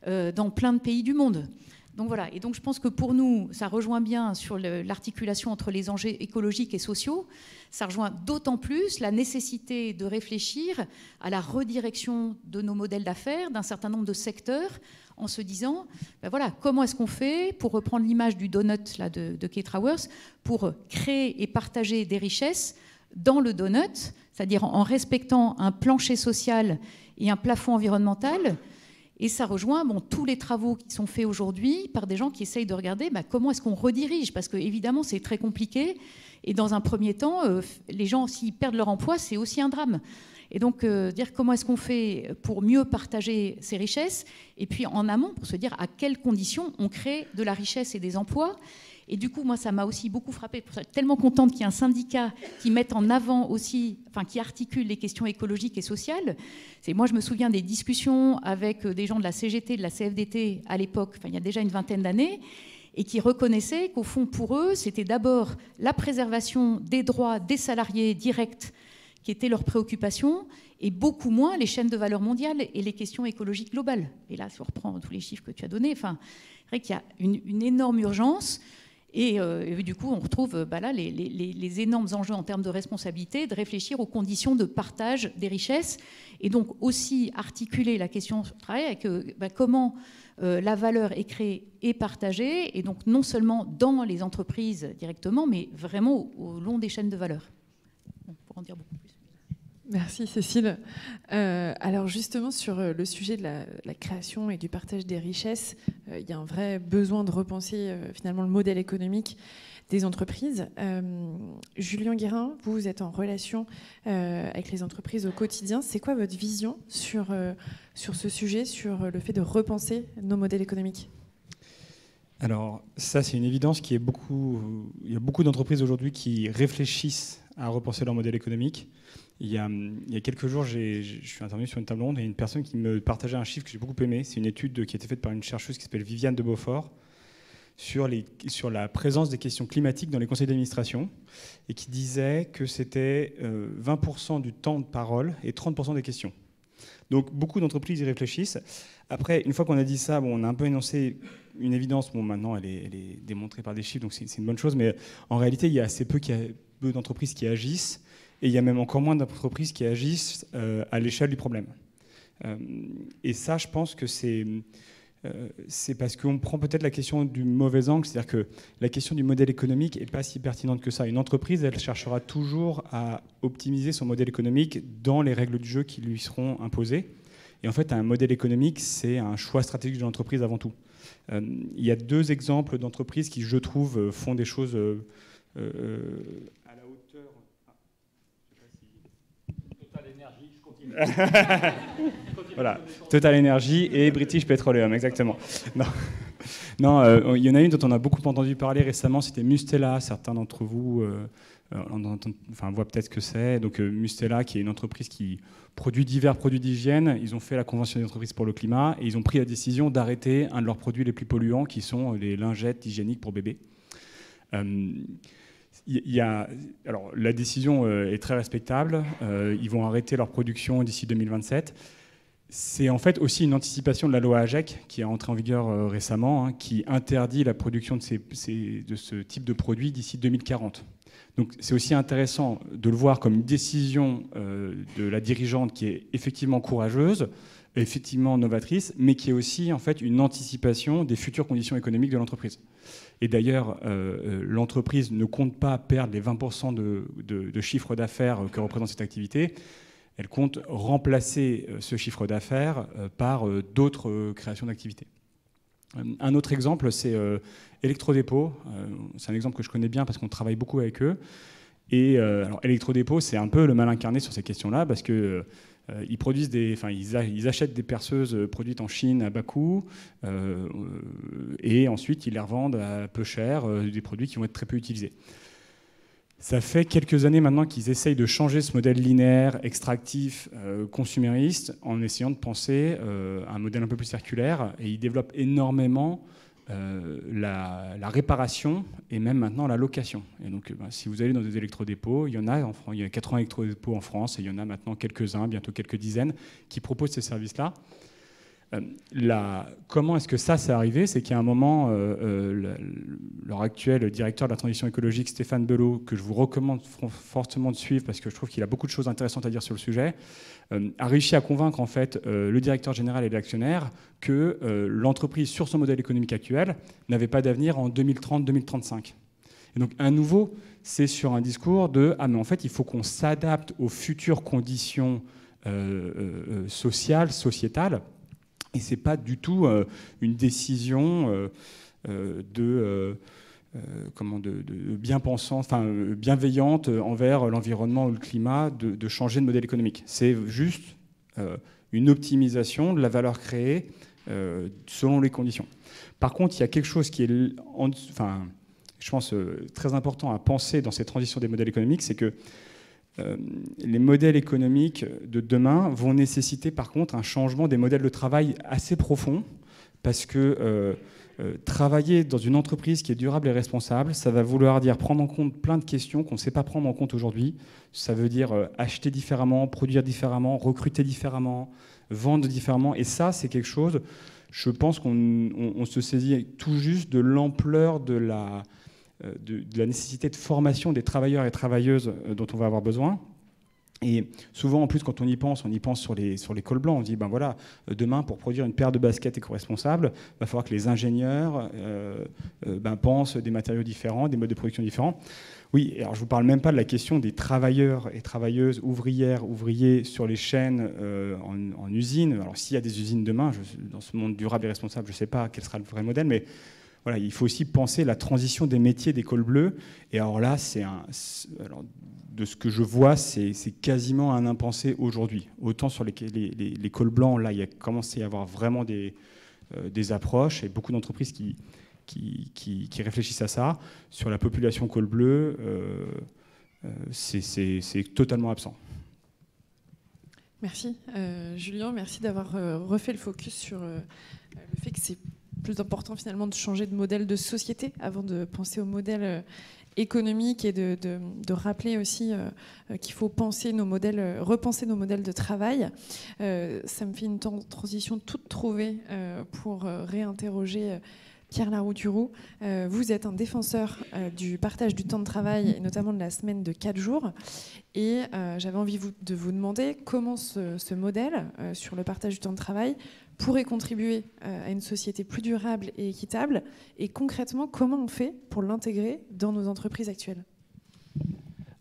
dans plein de pays du monde. Donc voilà, et donc je pense que pour nous, ça rejoint bien sur l'articulation entre les enjeux écologiques et sociaux. Ça rejoint d'autant plus la nécessité de réfléchir à la redirection de nos modèles d'affaires d'un certain nombre de secteurs en se disant, ben voilà, comment est-ce qu'on fait, pour reprendre l'image du donut là, de Kate Raworth, pour créer et partager des richesses dans le donut, c'est-à-dire en respectant un plancher social et un plafond environnemental. Et ça rejoint tous les travaux qui sont faits aujourd'hui par des gens qui essayent de regarder comment est-ce qu'on redirige, parce qu'évidemment, c'est très compliqué. Et dans un premier temps, les gens, s'ils perdent leur emploi, c'est aussi un drame. Et donc, dire comment est-ce qu'on fait pour mieux partager ces richesses, et puis en amont, pour se dire à quelles conditions on crée de la richesse et des emplois. Et du coup, moi, ça m'a aussi beaucoup frappé. Je suis tellement contente qu'il y ait un syndicat qui mette en avant aussi, enfin, qui articule les questions écologiques et sociales. Moi, je me souviens des discussions avec des gens de la CGT, de la CFDT à l'époque, enfin, il y a déjà une vingtaine d'années, et qui reconnaissaient qu'au fond, pour eux, c'était d'abord la préservation des droits des salariés directs qui étaient leur préoccupation, et beaucoup moins les chaînes de valeur mondiale et les questions écologiques globales. Et là, si on reprend tous les chiffres que tu as donnés, enfin, c'est vrai qu'il y a une énorme urgence. Et du coup, on retrouve là, les énormes enjeux en termes de responsabilité, de réfléchir aux conditions de partage des richesses, et donc aussi articuler la question du travail avec comment la valeur est créée et partagée, et donc non seulement dans les entreprises directement, mais vraiment au long des chaînes de valeur. On pourra en dire beaucoup plus. Merci Cécile. Alors justement sur le sujet de la création et du partage des richesses, il y a un vrai besoin de repenser finalement le modèle économique des entreprises. Julien Guérin, vous êtes en relation avec les entreprises au quotidien. C'est quoi votre vision sur ce sujet, sur le fait de repenser nos modèles économiques ? Alors ça, c'est une évidence il y a beaucoup d'entreprises aujourd'hui qui réfléchissent à repenser leur modèle économique. Il y a quelques jours, je suis intervenu sur une table ronde et une personne qui me partageait un chiffre que j'ai beaucoup aimé. C'est une étude qui a été faite par une chercheuse qui s'appelle Viviane de Beaufort sur la présence des questions climatiques dans les conseils d'administration et qui disait que c'était 20% du temps de parole et 30% des questions. Donc beaucoup d'entreprises y réfléchissent. Après, une fois qu'on a dit ça, on a un peu énoncé une évidence. Maintenant, elle est démontrée par des chiffres, donc c'est une bonne chose. Mais en réalité, il y a assez peu d'entreprises qui agissent. Et il y a même encore moins d'entreprises qui agissent à l'échelle du problème. Et ça, je pense que c'est parce qu'on prend peut-être la question du mauvais angle, c'est-à-dire que la question du modèle économique n'est pas si pertinente que ça. Une entreprise, elle cherchera toujours à optimiser son modèle économique dans les règles du jeu qui lui seront imposées. Et en fait, un modèle économique, c'est un choix stratégique de l'entreprise avant tout. Il y a 2 exemples d'entreprises qui, je trouve, font des choses à la hauteur. Voilà, Total Energy et British Petroleum, exactement. Non, il y en a une dont on a beaucoup entendu parler récemment, c'était Mustela. Certains d'entre vous voient peut-être ce que c'est. Donc Mustela, qui est une entreprise qui produit divers produits d'hygiène. Ils ont fait la convention des entreprises pour le climat et ils ont pris la décision d'arrêter un de leurs produits les plus polluants, qui sont les lingettes hygiéniques pour bébés. Alors, la décision est très respectable. Ils vont arrêter leur production d'ici 2027. C'est en fait aussi une anticipation de la loi AGEC qui est entrée en vigueur récemment, qui interdit la production de ce type de produits d'ici 2040. Donc c'est aussi intéressant de le voir comme une décision de la dirigeante qui est effectivement courageuse, effectivement novatrice, mais qui est aussi en fait une anticipation des futures conditions économiques de l'entreprise. Et d'ailleurs, l'entreprise ne compte pas perdre les 20% de chiffre d'affaires que représente cette activité. Elle compte remplacer ce chiffre d'affaires par d'autres créations d'activités. Un autre exemple, c'est Electrodépôt. C'est un exemple que je connais bien parce qu'on travaille beaucoup avec eux. Et alors, Electrodépôt, c'est un peu le mal incarné sur ces questions-là parce que ils achètent des perceuses produites en Chine à bas coût et ensuite ils les revendent à peu cher, des produits qui vont être très peu utilisés. Ça fait quelques années maintenant qu'ils essayent de changer ce modèle linéaire, extractif, consumériste, en essayant de penser à un modèle un peu plus circulaire, et ils développent énormément la réparation et même maintenant la location. Et donc, si vous allez dans des électrodépôts, il y en a en France, il y a 80 électrodépôts en France, et il y en a maintenant quelques-uns, bientôt quelques dizaines, qui proposent ces services-là. Comment est-ce que ça s'est arrivé? C'est qu'il y a un moment, leur actuel directeur de la transition écologique, Stéphane Belot, que je vous recommande fortement de suivre parce que je trouve qu'il a beaucoup de choses intéressantes à dire sur le sujet, a réussi à convaincre en fait le directeur général et l'actionnaire que l'entreprise, sur son modèle économique actuel, n'avait pas d'avenir en 2030-2035. Et donc, à nouveau, c'est sur un discours de « Ah, mais en fait, il faut qu'on s'adapte aux futures conditions sociales, sociétales ». Et ce n'est pas du tout une décision bienveillante envers l'environnement ou le climat de changer de modèle économique. C'est juste une optimisation de la valeur créée selon les conditions. Par contre, il y a quelque chose qui est, je pense, très important à penser dans ces transitions des modèles économiques, c'est que les modèles économiques de demain vont nécessiter par contre un changement des modèles de travail assez profond, parce que travailler dans une entreprise qui est durable et responsable, ça va vouloir dire prendre en compte plein de questions qu'on ne sait pas prendre en compte aujourd'hui. Ça veut dire acheter différemment, produire différemment, recruter différemment, vendre différemment. Et ça, c'est quelque chose, je pense qu'on se saisit tout juste de l'ampleur de la nécessité de formation des travailleurs et travailleuses dont on va avoir besoin. Et souvent, en plus, quand on y pense sur les cols blancs. On dit, ben voilà, demain, pour produire une paire de baskets éco-responsables, il va falloir que les ingénieurs pensent des matériaux différents, des modes de production différents. Oui, alors je ne vous parle même pas de la question des travailleurs et travailleuses, ouvrières, ouvriers sur les chaînes en usine. Alors s'il y a des usines demain, dans ce monde durable et responsable, je ne sais pas quel sera le vrai modèle, mais voilà, il faut aussi penser la transition des métiers des cols bleus. Et alors là, alors, de ce que je vois, c'est quasiment un impensé aujourd'hui. Autant sur les cols blancs, là, il a commencé à y avoir vraiment des approches et beaucoup d'entreprises qui réfléchissent à ça. Sur la population col bleu, c'est totalement absent. Merci. Julien, merci d'avoir refait le focus sur le fait que c'est plus important finalement de changer de modèle de société avant de penser au modèle économique et de rappeler aussi qu'il faut repenser nos modèles de travail. Ça me fait une transition toute trouvée pour réinterroger Pierre Larouturou. Vous êtes un défenseur du partage du temps de travail et notamment de la semaine de 4 jours. Et j'avais envie de vous demander comment ce modèle sur le partage du temps de travail pourrait contribuer à une société plus durable et équitable, et concrètement, comment on fait pour l'intégrer dans nos entreprises actuelles?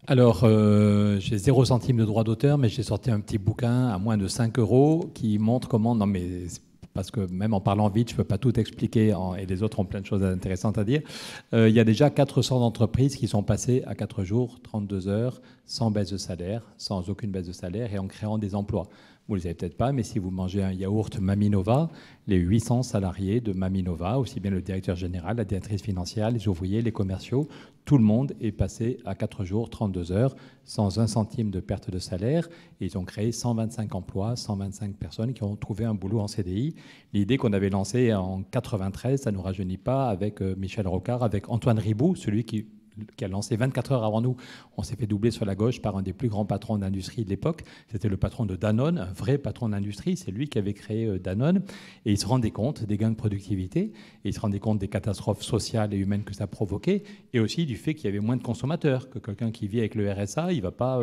Alors, j'ai 0 centime de droit d'auteur, mais j'ai sorti un petit bouquin à moins de 5 € qui montre comment... Non, mais parce que même en parlant vite, je ne peux pas tout expliquer, et les autres ont plein de choses intéressantes à dire. Il y a déjà 400 entreprises qui sont passées à 4 jours, 32 heures, sans baisse de salaire, sans aucune baisse de salaire, et en créant des emplois. Vous ne le savez peut-être pas, mais si vous mangez un yaourt Maminova, les 800 salariés de Maminova, aussi bien le directeur général, la directrice financière, les ouvriers, les commerciaux, tout le monde est passé à 4 jours, 32 heures, sans 1 centime de perte de salaire. Et ils ont créé 125 emplois, 125 personnes qui ont trouvé un boulot en CDI. L'idée qu'on avait lancée en 93, ça ne nous rajeunit pas, avec Michel Rocard, avec Antoine Riboud, celui qui a lancé 24 heures avant nous. On s'est fait doubler sur la gauche par un des plus grands patrons d'industrie de l'époque. C'était le patron de Danone, un vrai patron d'industrie. C'est lui qui avait créé Danone. Et il se rendait compte des gains de productivité. Et il se rendait compte des catastrophes sociales et humaines que ça provoquait. Et aussi du fait qu'il y avait moins de consommateurs. Que quelqu'un qui vit avec le RSA, il ne va pas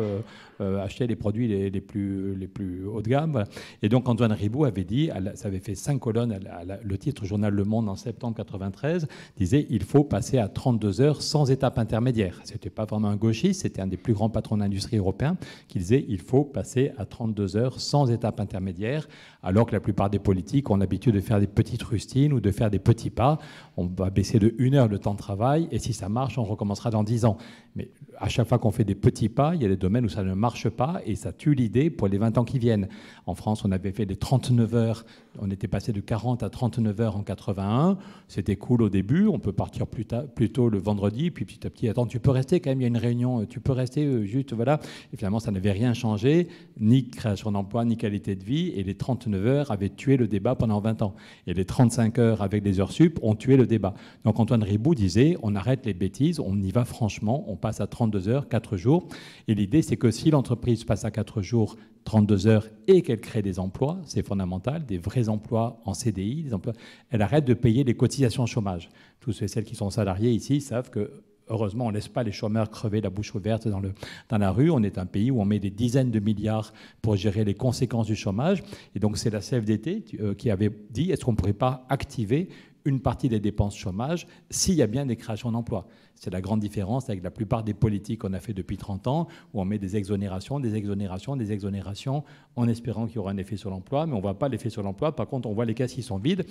acheter les produits les plus haut de gamme. Voilà. Et donc Antoine Riboud avait dit, ça avait fait 5 colonnes, le titre Journal Le Monde en septembre 93, disait il faut passer à 32 heures sans étape intermédiaire. Ce n'était pas vraiment un gauchiste, c'était un des plus grands patrons d'industrie européens qui disait il faut passer à 32 heures sans étape intermédiaire, alors que la plupart des politiques ont l'habitude de faire des petites rustines ou de faire des petits pas. On va baisser de 1 heure le temps de travail et si ça marche, on recommencera dans 10 ans. Mais à chaque fois qu'on fait des petits pas, il y a des domaines où ça ne marche pas et ça tue l'idée pour les 20 ans qui viennent. En France, on avait fait des 39 heures, on était passé de 40 à 39 heures en 81. C'était cool au début, on peut partir plus tôt le vendredi, puis petit à petit, attends, tu peux rester quand même, il y a une réunion, tu peux rester juste, voilà. Et finalement, ça n'avait rien changé, ni création d'emploi, ni qualité de vie, et les 39 heures avaient tué le débat pendant 20 ans. Et les 35 heures avec les heures sup ont tué le débat. Donc Antoine Riboud disait, on arrête les bêtises, on y va franchement, on passe à 32 heures, 4 jours. Et l'idée, c'est que si l'entreprise passe à 4 jours 32 heures et qu'elle crée des emplois, c'est fondamental, des vrais emplois en CDI, des emplois, elle arrête de payer les cotisations chômage. Tous ceux et celles qui sont salariés ici savent que, heureusement, on ne laisse pas les chômeurs crever la bouche ouverte dans la rue. On est un pays où on met des dizaines de milliards pour gérer les conséquences du chômage. Et donc, c'est la CFDT qui avait dit, est-ce qu'on ne pourrait pas activer une partie des dépenses chômage s'il y a bien des créations d'emplois. C'est la grande différence avec la plupart des politiques qu'on a fait depuis 30 ans, où on met des exonérations, des exonérations, des exonérations, en espérant qu'il y aura un effet sur l'emploi, mais on ne voit pas l'effet sur l'emploi. Par contre, on voit les caisses qui sont vides.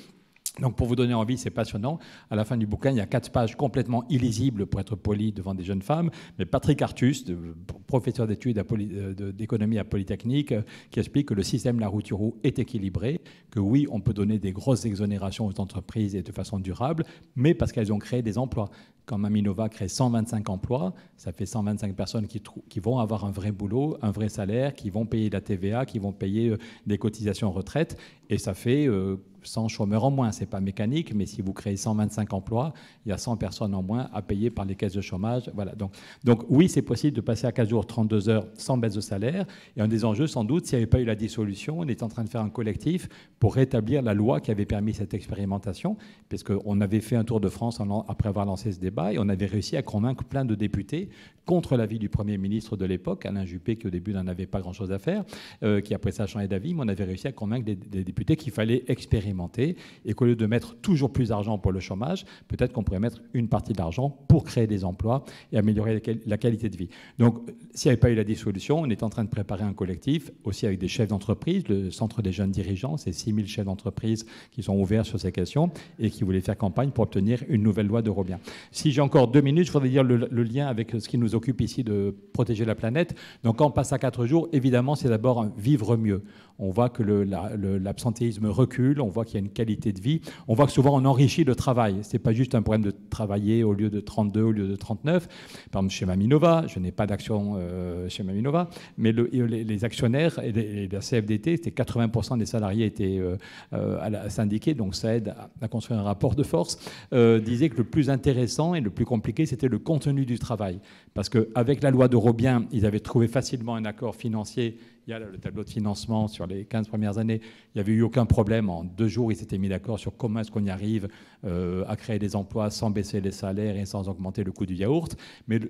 Donc, pour vous donner envie, c'est passionnant. À la fin du bouquin, il y a 4 pages complètement illisibles, pour être poli, devant des jeunes femmes. Mais Patrick Artus, professeur d'études d'économie à Polytechnique, qui explique que le système Larouturou est équilibré, que oui, on peut donner des grosses exonérations aux entreprises et de façon durable, mais parce qu'elles ont créé des emplois. Quand Maminova crée 125 emplois, ça fait 125 personnes qui vont avoir un vrai boulot, un vrai salaire, qui vont payer la TVA, qui vont payer des cotisations retraite, et ça fait 100 chômeurs en moins. Ce n'est pas mécanique, mais si vous créez 125 emplois, il y a 100 personnes en moins à payer par les caisses de chômage. Voilà. Donc oui, c'est possible de passer à 4 jours, 32 heures sans baisse de salaire. Et un des enjeux, sans doute, s'il n'y avait pas eu la dissolution, on est en train de faire un collectif pour rétablir la loi qui avait permis cette expérimentation, puisqu'on avait fait un tour de France après avoir lancé ce débat, et on avait réussi à convaincre plein de députés, contre l'avis du Premier ministre de l'époque, Alain Juppé, qui au début n'en avait pas grand-chose à faire, qui après ça a changé d'avis, mais on avait réussi à convaincre des députés qu'il fallait expérimenter et qu'au lieu de mettre toujours plus d'argent pour le chômage, peut-être qu'on pourrait mettre une partie de l'argent pour créer des emplois et améliorer la qualité de vie. Donc, s'il n'y avait pas eu la dissolution, on est en train de préparer un collectif, aussi avec des chefs d'entreprise, le Centre des jeunes dirigeants, c'est 6000 chefs d'entreprise qui sont ouverts sur ces questions et qui voulaient faire campagne pour obtenir une nouvelle loi d'Eurobien. Si j'ai encore 2 minutes, je voudrais dire le lien avec ce qui nous occupe ici de protéger la planète. Donc, quand on passe à 4 jours, évidemment, c'est d'abord vivre mieux. On voit que l'absentéisme recule, on voit qu'il y a une qualité de vie. On voit que souvent, on enrichit le travail. Ce n'est pas juste un problème de travailler au lieu de 32, au lieu de 39. Par exemple, chez Maminova, je n'ai pas d'action chez Maminova, mais les actionnaires et la CFDT, c'était 80% des salariés étaient syndiqués, donc ça aide à construire un rapport de force, disaient que le plus intéressant et le plus compliqué, c'était le contenu du travail. Parce qu'avec la loi d'Eurobien, ils avaient trouvé facilement un accord financier. Il y a le tableau de financement sur les 15 premières années. Il n'y avait eu aucun problème. En 2 jours, ils s'étaient mis d'accord sur comment est-ce qu'on y arrive à créer des emplois sans baisser les salaires et sans augmenter le coût du yaourt.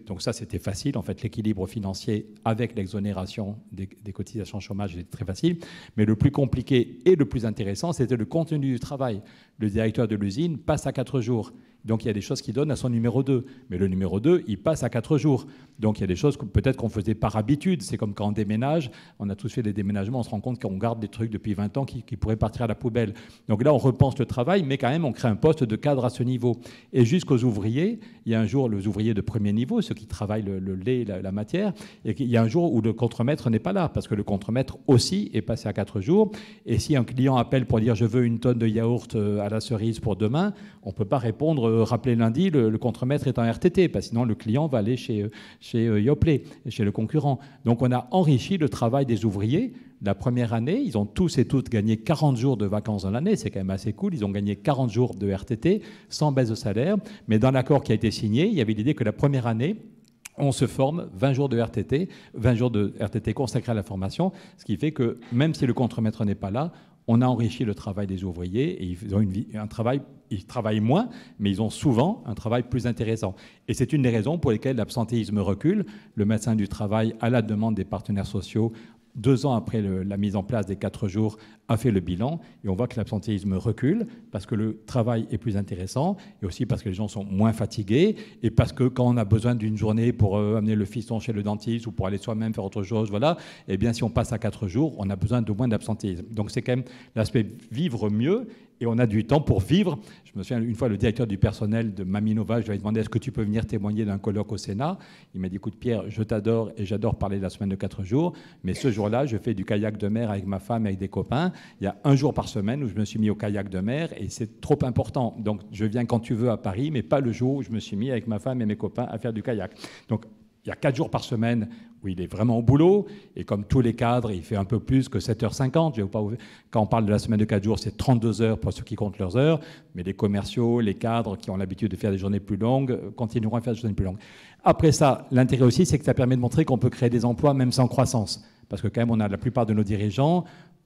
Donc ça, c'était facile. En fait, l'équilibre financier avec l'exonération des cotisations chômage était très facile. Mais le plus compliqué et le plus intéressant, c'était le contenu du travail. Le directeur de l'usine passe à 4 jours. Donc, il y a des choses qu'il donne à son numéro 2. Mais le numéro 2, il passe à 4 jours. Donc, il y a des choses que peut-être qu'on faisait par habitude. C'est comme quand on déménage. On a tous fait des déménagements. On se rend compte qu'on garde des trucs depuis 20 ans qui pourraient partir à la poubelle. Donc là, on repense le travail, mais quand même, on crée un poste de cadre à ce niveau. Et jusqu'aux ouvriers, il y a un jour, les ouvriers de premier niveau, ceux qui travaillent le lait, la matière, et il y a un jour où le contremaître n'est pas là, parce que le contremaître aussi est passé à 4 jours. Et si un client appelle pour dire « je veux une tonne de yaourt à la cerise pour demain », on ne peut pas répondre rappelez lundi, le contremaître est en RTT, parce que sinon le client va aller chez Yoplait, chez le concurrent. Donc on a enrichi le travail des ouvriers. La première année, ils ont tous et toutes gagné 40 jours de vacances dans l'année, c'est quand même assez cool. Ils ont gagné 40 jours de RTT sans baisse de salaire. Mais dans l'accord qui a été signé, il y avait l'idée que la première année, on se forme 20 jours de RTT consacrés à la formation, ce qui fait que même si le contremaître n'est pas là, on a enrichi le travail des ouvriers et ils ont ils travaillent moins, mais ils ont souvent un travail plus intéressant. Et c'est une des raisons pour lesquelles l'absentéisme recule. Le médecin du travail, à la demande des partenaires sociaux, 2 ans après la mise en place des 4 jours, a fait le bilan et on voit que l'absentéisme recule parce que le travail est plus intéressant et aussi parce que les gens sont moins fatigués et parce que quand on a besoin d'une journée pour amener le fiston chez le dentiste ou pour aller soi-même faire autre chose, voilà, eh bien si on passe à 4 jours, on a besoin de moins d'absentéisme. Donc c'est quand même l'aspect vivre mieux et on a du temps pour vivre. Je me souviens, une fois, le directeur du personnel de Maminova, je lui ai demandé « Est-ce que tu peux venir témoigner d'un colloque au Sénat ?» Il m'a dit « Écoute Pierre, je t'adore et j'adore parler de la semaine de 4 jours, mais ce jour-là, je fais du kayak de mer avec ma femme et avec des copains. Il y a 1 jour par semaine où je me suis mis au kayak de mer et c'est trop important. Donc je viens quand tu veux à Paris, mais pas le jour où je me suis mis avec ma femme et mes copains à faire du kayak. » Donc il y a 4 jours par semaine où il est vraiment au boulot, et comme tous les cadres, il fait un peu plus que 7h50. Quand on parle de la semaine de 4 jours, c'est 32 heures pour ceux qui comptent leurs heures, mais les commerciaux, les cadres qui ont l'habitude de faire des journées plus longues, continueront à faire des journées plus longues. Après ça, l'intérêt aussi, c'est que ça permet de montrer qu'on peut créer des emplois même sans croissance. parce que quand même, on a la plupart de nos dirigeants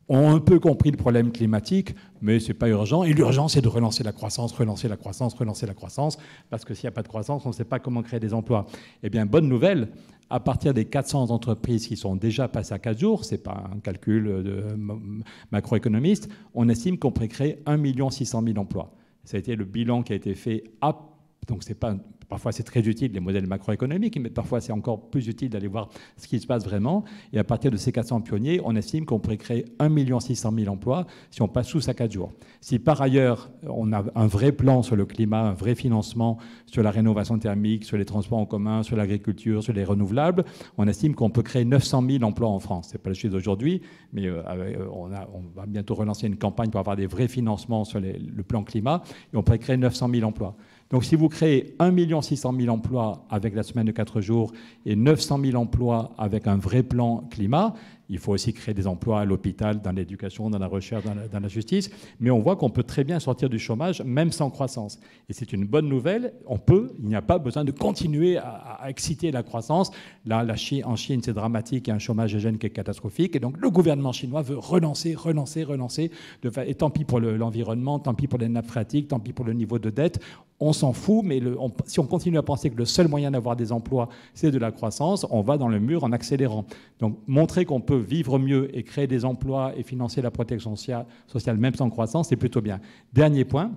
ont un peu compris le problème climatique, mais ce n'est pas urgent. Et l'urgence, c'est de relancer la croissance, relancer la croissance, relancer la croissance, parce que s'il n'y a pas de croissance, on ne sait pas comment créer des emplois. Eh bien, bonne nouvelle, à partir des 400 entreprises qui sont déjà passées à 4 jours, ce n'est pas un calcul de macroéconomiste, on estime qu'on pourrait créer 1 600 000 emplois. Ça a été le bilan qui a été fait donc c'est pas... Parfois, c'est très utile, les modèles macroéconomiques, mais parfois, c'est encore plus utile d'aller voir ce qui se passe vraiment. Et à partir de ces 400 pionniers, on estime qu'on pourrait créer 1 600 000 emplois si on passe tous à 4 jours. Si par ailleurs, on a un vrai plan sur le climat, un vrai financement sur la rénovation thermique, sur les transports en commun, sur l'agriculture, sur les renouvelables, on estime qu'on peut créer 900 000 emplois en France. Ce n'est pas le chiffre d'aujourd'hui, mais on va bientôt relancer une campagne pour avoir des vrais financements sur le plan climat, et on pourrait créer 900 000 emplois. Donc si vous créez 1 600 000 emplois avec la semaine de 4 jours et 900 000 emplois avec un vrai plan climat, il faut aussi créer des emplois à l'hôpital, dans l'éducation, dans la recherche, dans la justice. Mais on voit qu'on peut très bien sortir du chômage, même sans croissance. Et c'est une bonne nouvelle. Il n'y a pas besoin de continuer à exciter la croissance. Là, en Chine, c'est dramatique. Il y a un chômage jeune qui est catastrophique. Et donc, le gouvernement chinois veut relancer. Et tant pis pour l'environnement, tant pis pour les nappes phréatiques, tant pis pour le niveau de dette. On s'en fout, mais si on continue à penser que le seul moyen d'avoir des emplois, c'est de la croissance, on va dans le mur en accélérant. Donc, montrer qu'on peut vivre mieux et créer des emplois et financer la protection sociale, même sans croissance, c'est plutôt bien. Dernier point,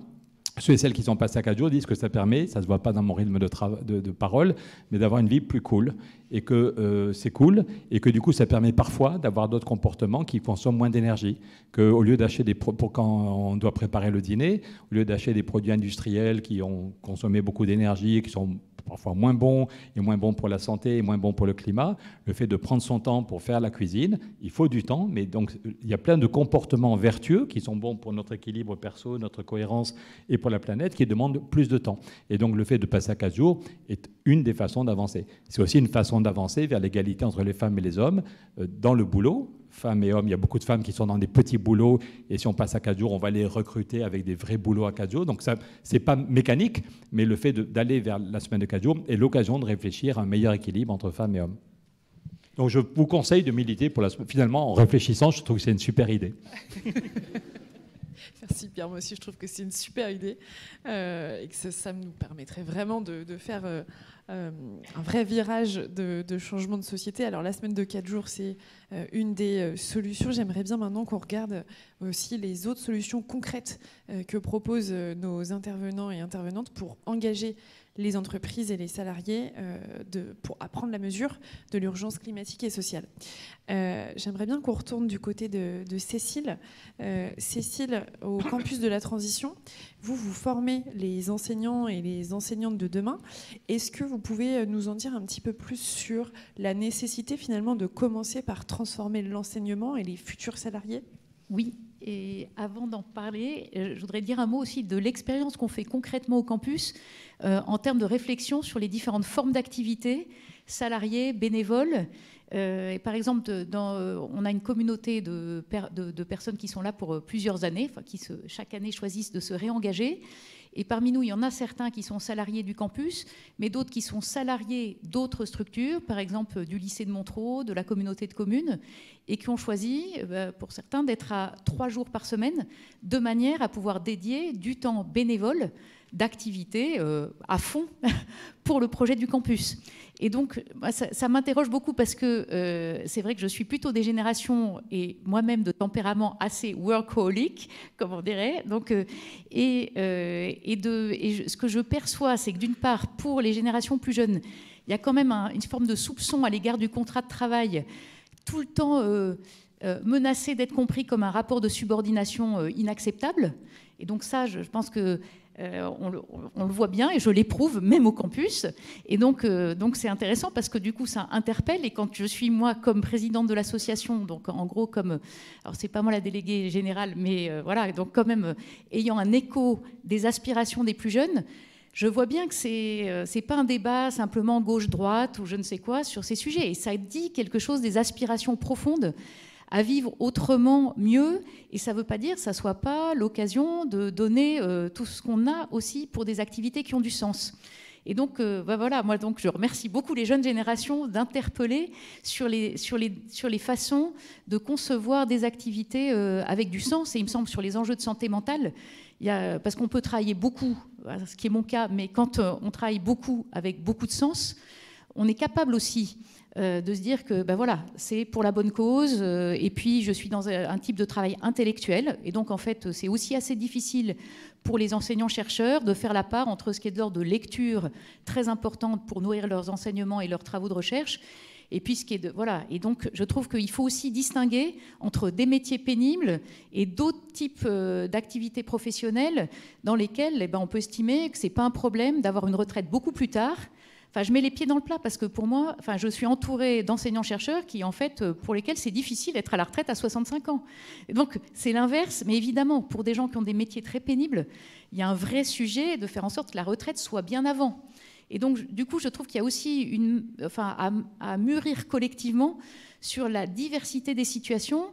ceux et celles qui sont passés à 4 jours disent que ça permet, ça ne se voit pas dans mon rythme de parole, mais d'avoir une vie plus cool, et que c'est cool, et que du coup, ça permet parfois d'avoir d'autres comportements qui consomment moins d'énergie, qu'au lieu d'acheter pour quand on doit préparer le dîner, au lieu d'acheter des produits industriels qui ont consommé beaucoup d'énergie et qui sont parfois moins bons, et moins bons pour la santé, et moins bons pour le climat, le fait de prendre son temps pour faire la cuisine, il faut du temps, mais donc il y a plein de comportements vertueux qui sont bons pour notre équilibre perso, notre cohérence et pour la planète, qui demandent plus de temps. Et donc le fait de passer à 4 jours est une des façons d'avancer. C'est aussi une façon d'avancer vers l'égalité entre les femmes et les hommes dans le boulot. Femmes et hommes, il y a beaucoup de femmes qui sont dans des petits boulots, et si on passe à 4 jours, on va les recruter avec des vrais boulots à 4 jours. Donc ça, c'est pas mécanique, mais le fait d'aller vers la semaine de 4 jours est l'occasion de réfléchir à un meilleur équilibre entre femmes et hommes. Donc je vous conseille de militer pour finalement, en réfléchissant, je trouve que c'est une super idée. Merci Pierre, moi aussi je trouve que c'est une super idée et que ça nous permettrait vraiment de faire un vrai virage de changement de société. Alors la semaine de 4 jours, c'est une des solutions. J'aimerais bien maintenant qu'on regarde aussi les autres solutions concrètes que proposent nos intervenants et intervenantes pour engager les entreprises et les salariés pour apprendre la mesure de l'urgence climatique et sociale. J'aimerais bien qu'on retourne du côté de Cécile. Cécile, au campus de la transition, vous formez les enseignants et les enseignantes de demain. Est-ce que vous pouvez nous en dire un petit peu plus sur la nécessité finalement de commencer par transformer l'enseignement et les futurs salariés ? Oui. Et avant d'en parler, je voudrais dire un mot aussi de l'expérience qu'on fait concrètement au campus en termes de réflexion sur les différentes formes d'activité, salariés, bénévoles. Et par exemple, on a une communauté de personnes qui sont là pour plusieurs années, qui chaque année choisissent de se réengager. Et parmi nous, il y en a certains qui sont salariés du campus, mais d'autres qui sont salariés d'autres structures, par exemple du lycée de Montereau, de la communauté de communes, et qui ont choisi, pour certains, d'être à 3 jours par semaine, de manière à pouvoir dédier du temps bénévole d'activité à fond pour le projet du campus. Et donc, ça m'interroge beaucoup parce que c'est vrai que je suis plutôt des générations et moi-même de tempérament assez workaholic, comme on dirait. Donc, ce que je perçois, c'est que d'une part, pour les générations plus jeunes, il y a quand même une forme de soupçon à l'égard du contrat de travail, tout le temps menacé d'être compris comme un rapport de subordination inacceptable. Et donc ça, je pense que on le voit bien et je l'éprouve même au campus. Et donc c'est intéressant parce que du coup ça interpelle. Et quand je suis moi comme présidente de l'association, donc en gros comme, alors c'est pas moi la déléguée générale, mais voilà, donc quand même ayant un écho des aspirations des plus jeunes, je vois bien que c'est pas un débat simplement gauche-droite ou je ne sais quoi sur ces sujets. Et ça dit quelque chose des aspirations profondes à vivre autrement, mieux, et ça ne veut pas dire que ça ne soit pas l'occasion de donner tout ce qu'on a aussi pour des activités qui ont du sens. Et donc, voilà, moi, donc, je remercie beaucoup les jeunes générations d'interpeller sur les façons de concevoir des activités avec du sens. Et il me semble, sur les enjeux de santé mentale, parce qu'on peut travailler beaucoup, ce qui est mon cas, mais quand on travaille beaucoup avec beaucoup de sens, on est capable aussi de se dire que voilà, c'est pour la bonne cause, et puis je suis dans un type de travail intellectuel, et donc en fait c'est aussi assez difficile pour les enseignants-chercheurs de faire la part entre ce qui est de l'ordre de lecture très importante pour nourrir leurs enseignements et leurs travaux de recherche, et puis ce qui est de... Voilà. Et donc je trouve qu'il faut aussi distinguer entre des métiers pénibles et d'autres types d'activités professionnelles dans lesquelles on peut estimer que ce n'est pas un problème d'avoir une retraite beaucoup plus tard. Enfin, je mets les pieds dans le plat parce que pour moi, je suis entourée d'enseignants-chercheurs qui, en fait, pour lesquels c'est difficile d'être à la retraite à 65 ans. Et donc, c'est l'inverse. Mais évidemment, pour des gens qui ont des métiers très pénibles, il y a un vrai sujet de faire en sorte que la retraite soit bien avant. Et donc, du coup, je trouve qu'il y a aussi à mûrir collectivement sur la diversité des situations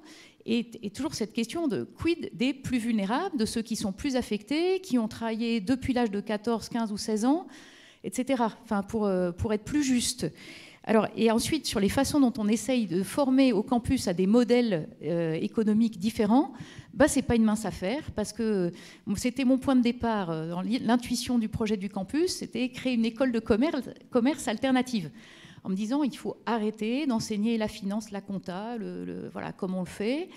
et toujours cette question de quid des plus vulnérables, de ceux qui sont plus affectés, qui ont travaillé depuis l'âge de 14, 15 ou 16 ans, etc. Enfin, pour être plus juste. Alors, et ensuite, sur les façons dont on essaye de former au campus à des modèles économiques différents, c'est pas une mince affaire, parce que c'était mon point de départ dans l'intuition du projet du campus, c'était créer une école de commerce alternative, en me disant il faut arrêter d'enseigner la finance, la compta, voilà, comme on le fait,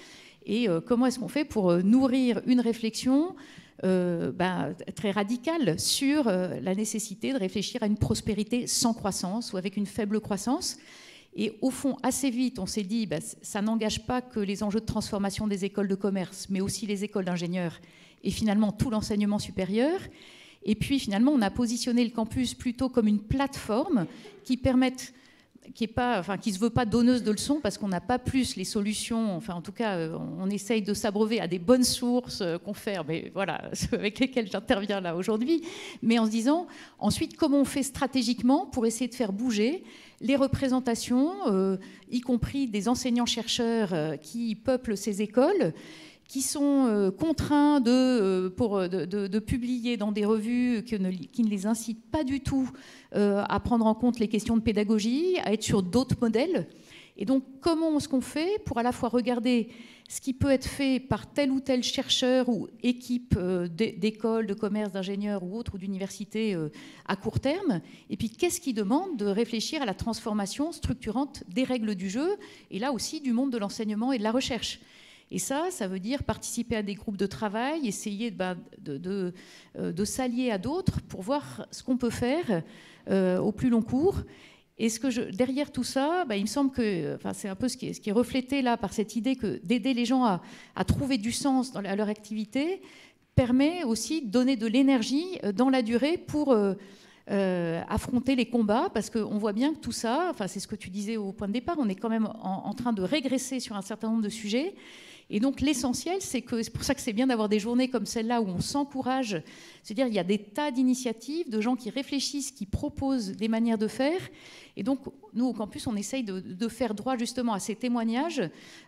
et comment est-ce qu'on fait pour nourrir une réflexion très radicale sur la nécessité de réfléchir à une prospérité sans croissance ou avec une faible croissance. Et au fond, assez vite, on s'est dit ça n'engage pas que les enjeux de transformation des écoles de commerce, mais aussi les écoles d'ingénieurs et finalement tout l'enseignement supérieur. Et puis finalement, on a positionné le campus plutôt comme une plateforme qui permette... qui ne se veut pas donneuse de leçons parce qu'on n'a pas plus les solutions, enfin en tout cas on essaye de s'abreuver à des bonnes sources confrères, mais voilà, avec lesquelles j'interviens là aujourd'hui, mais en se disant ensuite comment on fait stratégiquement pour essayer de faire bouger les représentations, y compris des enseignants-chercheurs qui peuplent ces écoles, qui sont contraints de publier dans des revues qui ne les incitent pas du tout à prendre en compte les questions de pédagogie, à être sur d'autres modèles. Et donc, comment est-ce qu'on fait pour à la fois regarder ce qui peut être fait par tel ou tel chercheur ou équipe d'écoles, de commerce, d'ingénieurs ou autres, ou d'universités à court terme, et puis qu'est-ce qui demande de réfléchir à la transformation structurante des règles du jeu, et là aussi du monde de l'enseignement et de la recherche. Et ça veut dire participer à des groupes de travail, essayer de s'allier à d'autres pour voir ce qu'on peut faire au plus long cours. Et derrière tout ça, il me semble que c'est un peu ce qui est reflété là par cette idée que d'aider les gens à trouver du sens à leur activité permet aussi de donner de l'énergie dans la durée pour affronter les combats, parce qu'on voit bien que tout ça, c'est ce que tu disais au point de départ, on est quand même en train de régresser sur un certain nombre de sujets. Et donc l'essentiel, c'est pour ça que c'est bien d'avoir des journées comme celle-là où on s'encourage. C'est-à-dire il y a des tas d'initiatives, de gens qui réfléchissent, qui proposent des manières de faire. Et donc nous, au campus, on essaye de faire droit justement à ces témoignages,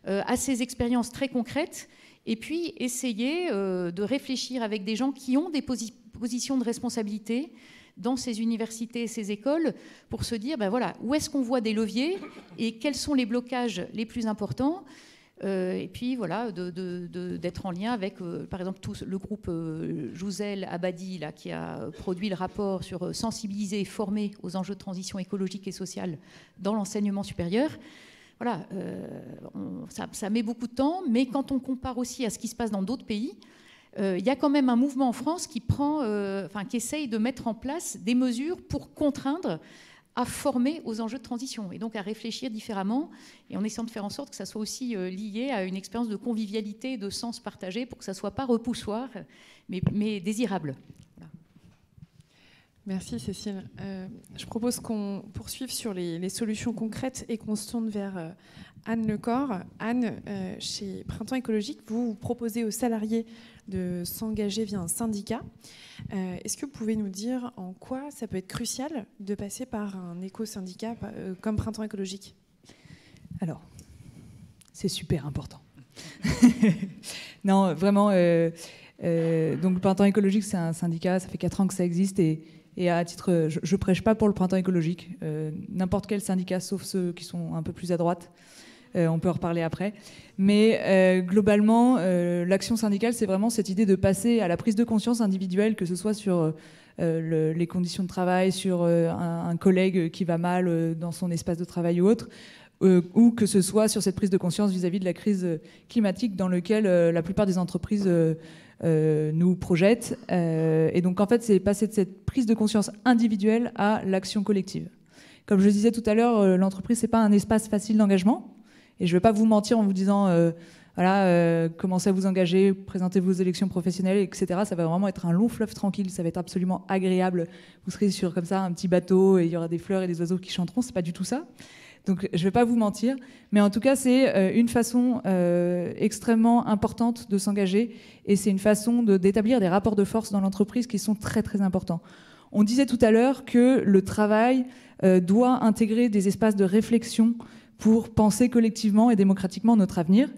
à ces expériences très concrètes, et puis essayer de réfléchir avec des gens qui ont des positions de responsabilité dans ces universités et ces écoles pour se dire, voilà, où est-ce qu'on voit des leviers et quels sont les blocages les plus importants. Et puis voilà, d'être en lien avec, par exemple, le groupe Jouzel Abadi, là, qui a produit le rapport sur sensibiliser et former aux enjeux de transition écologique et sociale dans l'enseignement supérieur. Voilà, ça met beaucoup de temps, mais quand on compare aussi à ce qui se passe dans d'autres pays, il y a quand même un mouvement en France qui essaye de mettre en place des mesures pour contraindre à former aux enjeux de transition et donc à réfléchir différemment et en essayant de faire en sorte que ça soit aussi lié à une expérience de convivialité et de sens partagé pour que ça ne soit pas repoussoir mais désirable. Voilà. Merci Cécile. Je propose qu'on poursuive sur les solutions concrètes et qu'on se tourne vers Anne Lecor. Anne, chez Printemps écologique, vous proposez aux salariés de s'engager via un syndicat. Est-ce que vous pouvez nous dire en quoi ça peut être crucial de passer par un éco-syndicat comme Printemps écologique ? Alors, c'est super important. Non, vraiment, Donc le Printemps écologique, c'est un syndicat, ça fait 4 ans que ça existe, et à titre, je prêche pas pour le Printemps écologique. N'importe quel syndicat, sauf ceux qui sont un peu plus à droite. On peut en reparler après. Mais globalement, l'action syndicale, c'est vraiment cette idée de passer à la prise de conscience individuelle, que ce soit sur les conditions de travail, sur un collègue qui va mal dans son espace de travail ou autre, ou que ce soit sur cette prise de conscience vis-à-vis de la crise climatique dans laquelle la plupart des entreprises nous projettent. Et donc, en fait, c'est passer de cette prise de conscience individuelle à l'action collective. Comme je disais tout à l'heure, l'entreprise, c'est pas un espace facile d'engagement. Et je ne vais pas vous mentir en vous disant, commencez à vous engager, présentez vos élections professionnelles, etc. Ça va vraiment être un long fleuve tranquille, ça va être absolument agréable. Vous serez sur comme ça un petit bateau et il y aura des fleurs et des oiseaux qui chanteront. C'est pas du tout ça. Donc je ne vais pas vous mentir, mais en tout cas c'est une façon extrêmement importante de s'engager, et c'est une façon d'établir des rapports de force dans l'entreprise qui sont très très importants. On disait tout à l'heure que le travail doit intégrer des espaces de réflexion pour penser collectivement et démocratiquement notre avenir.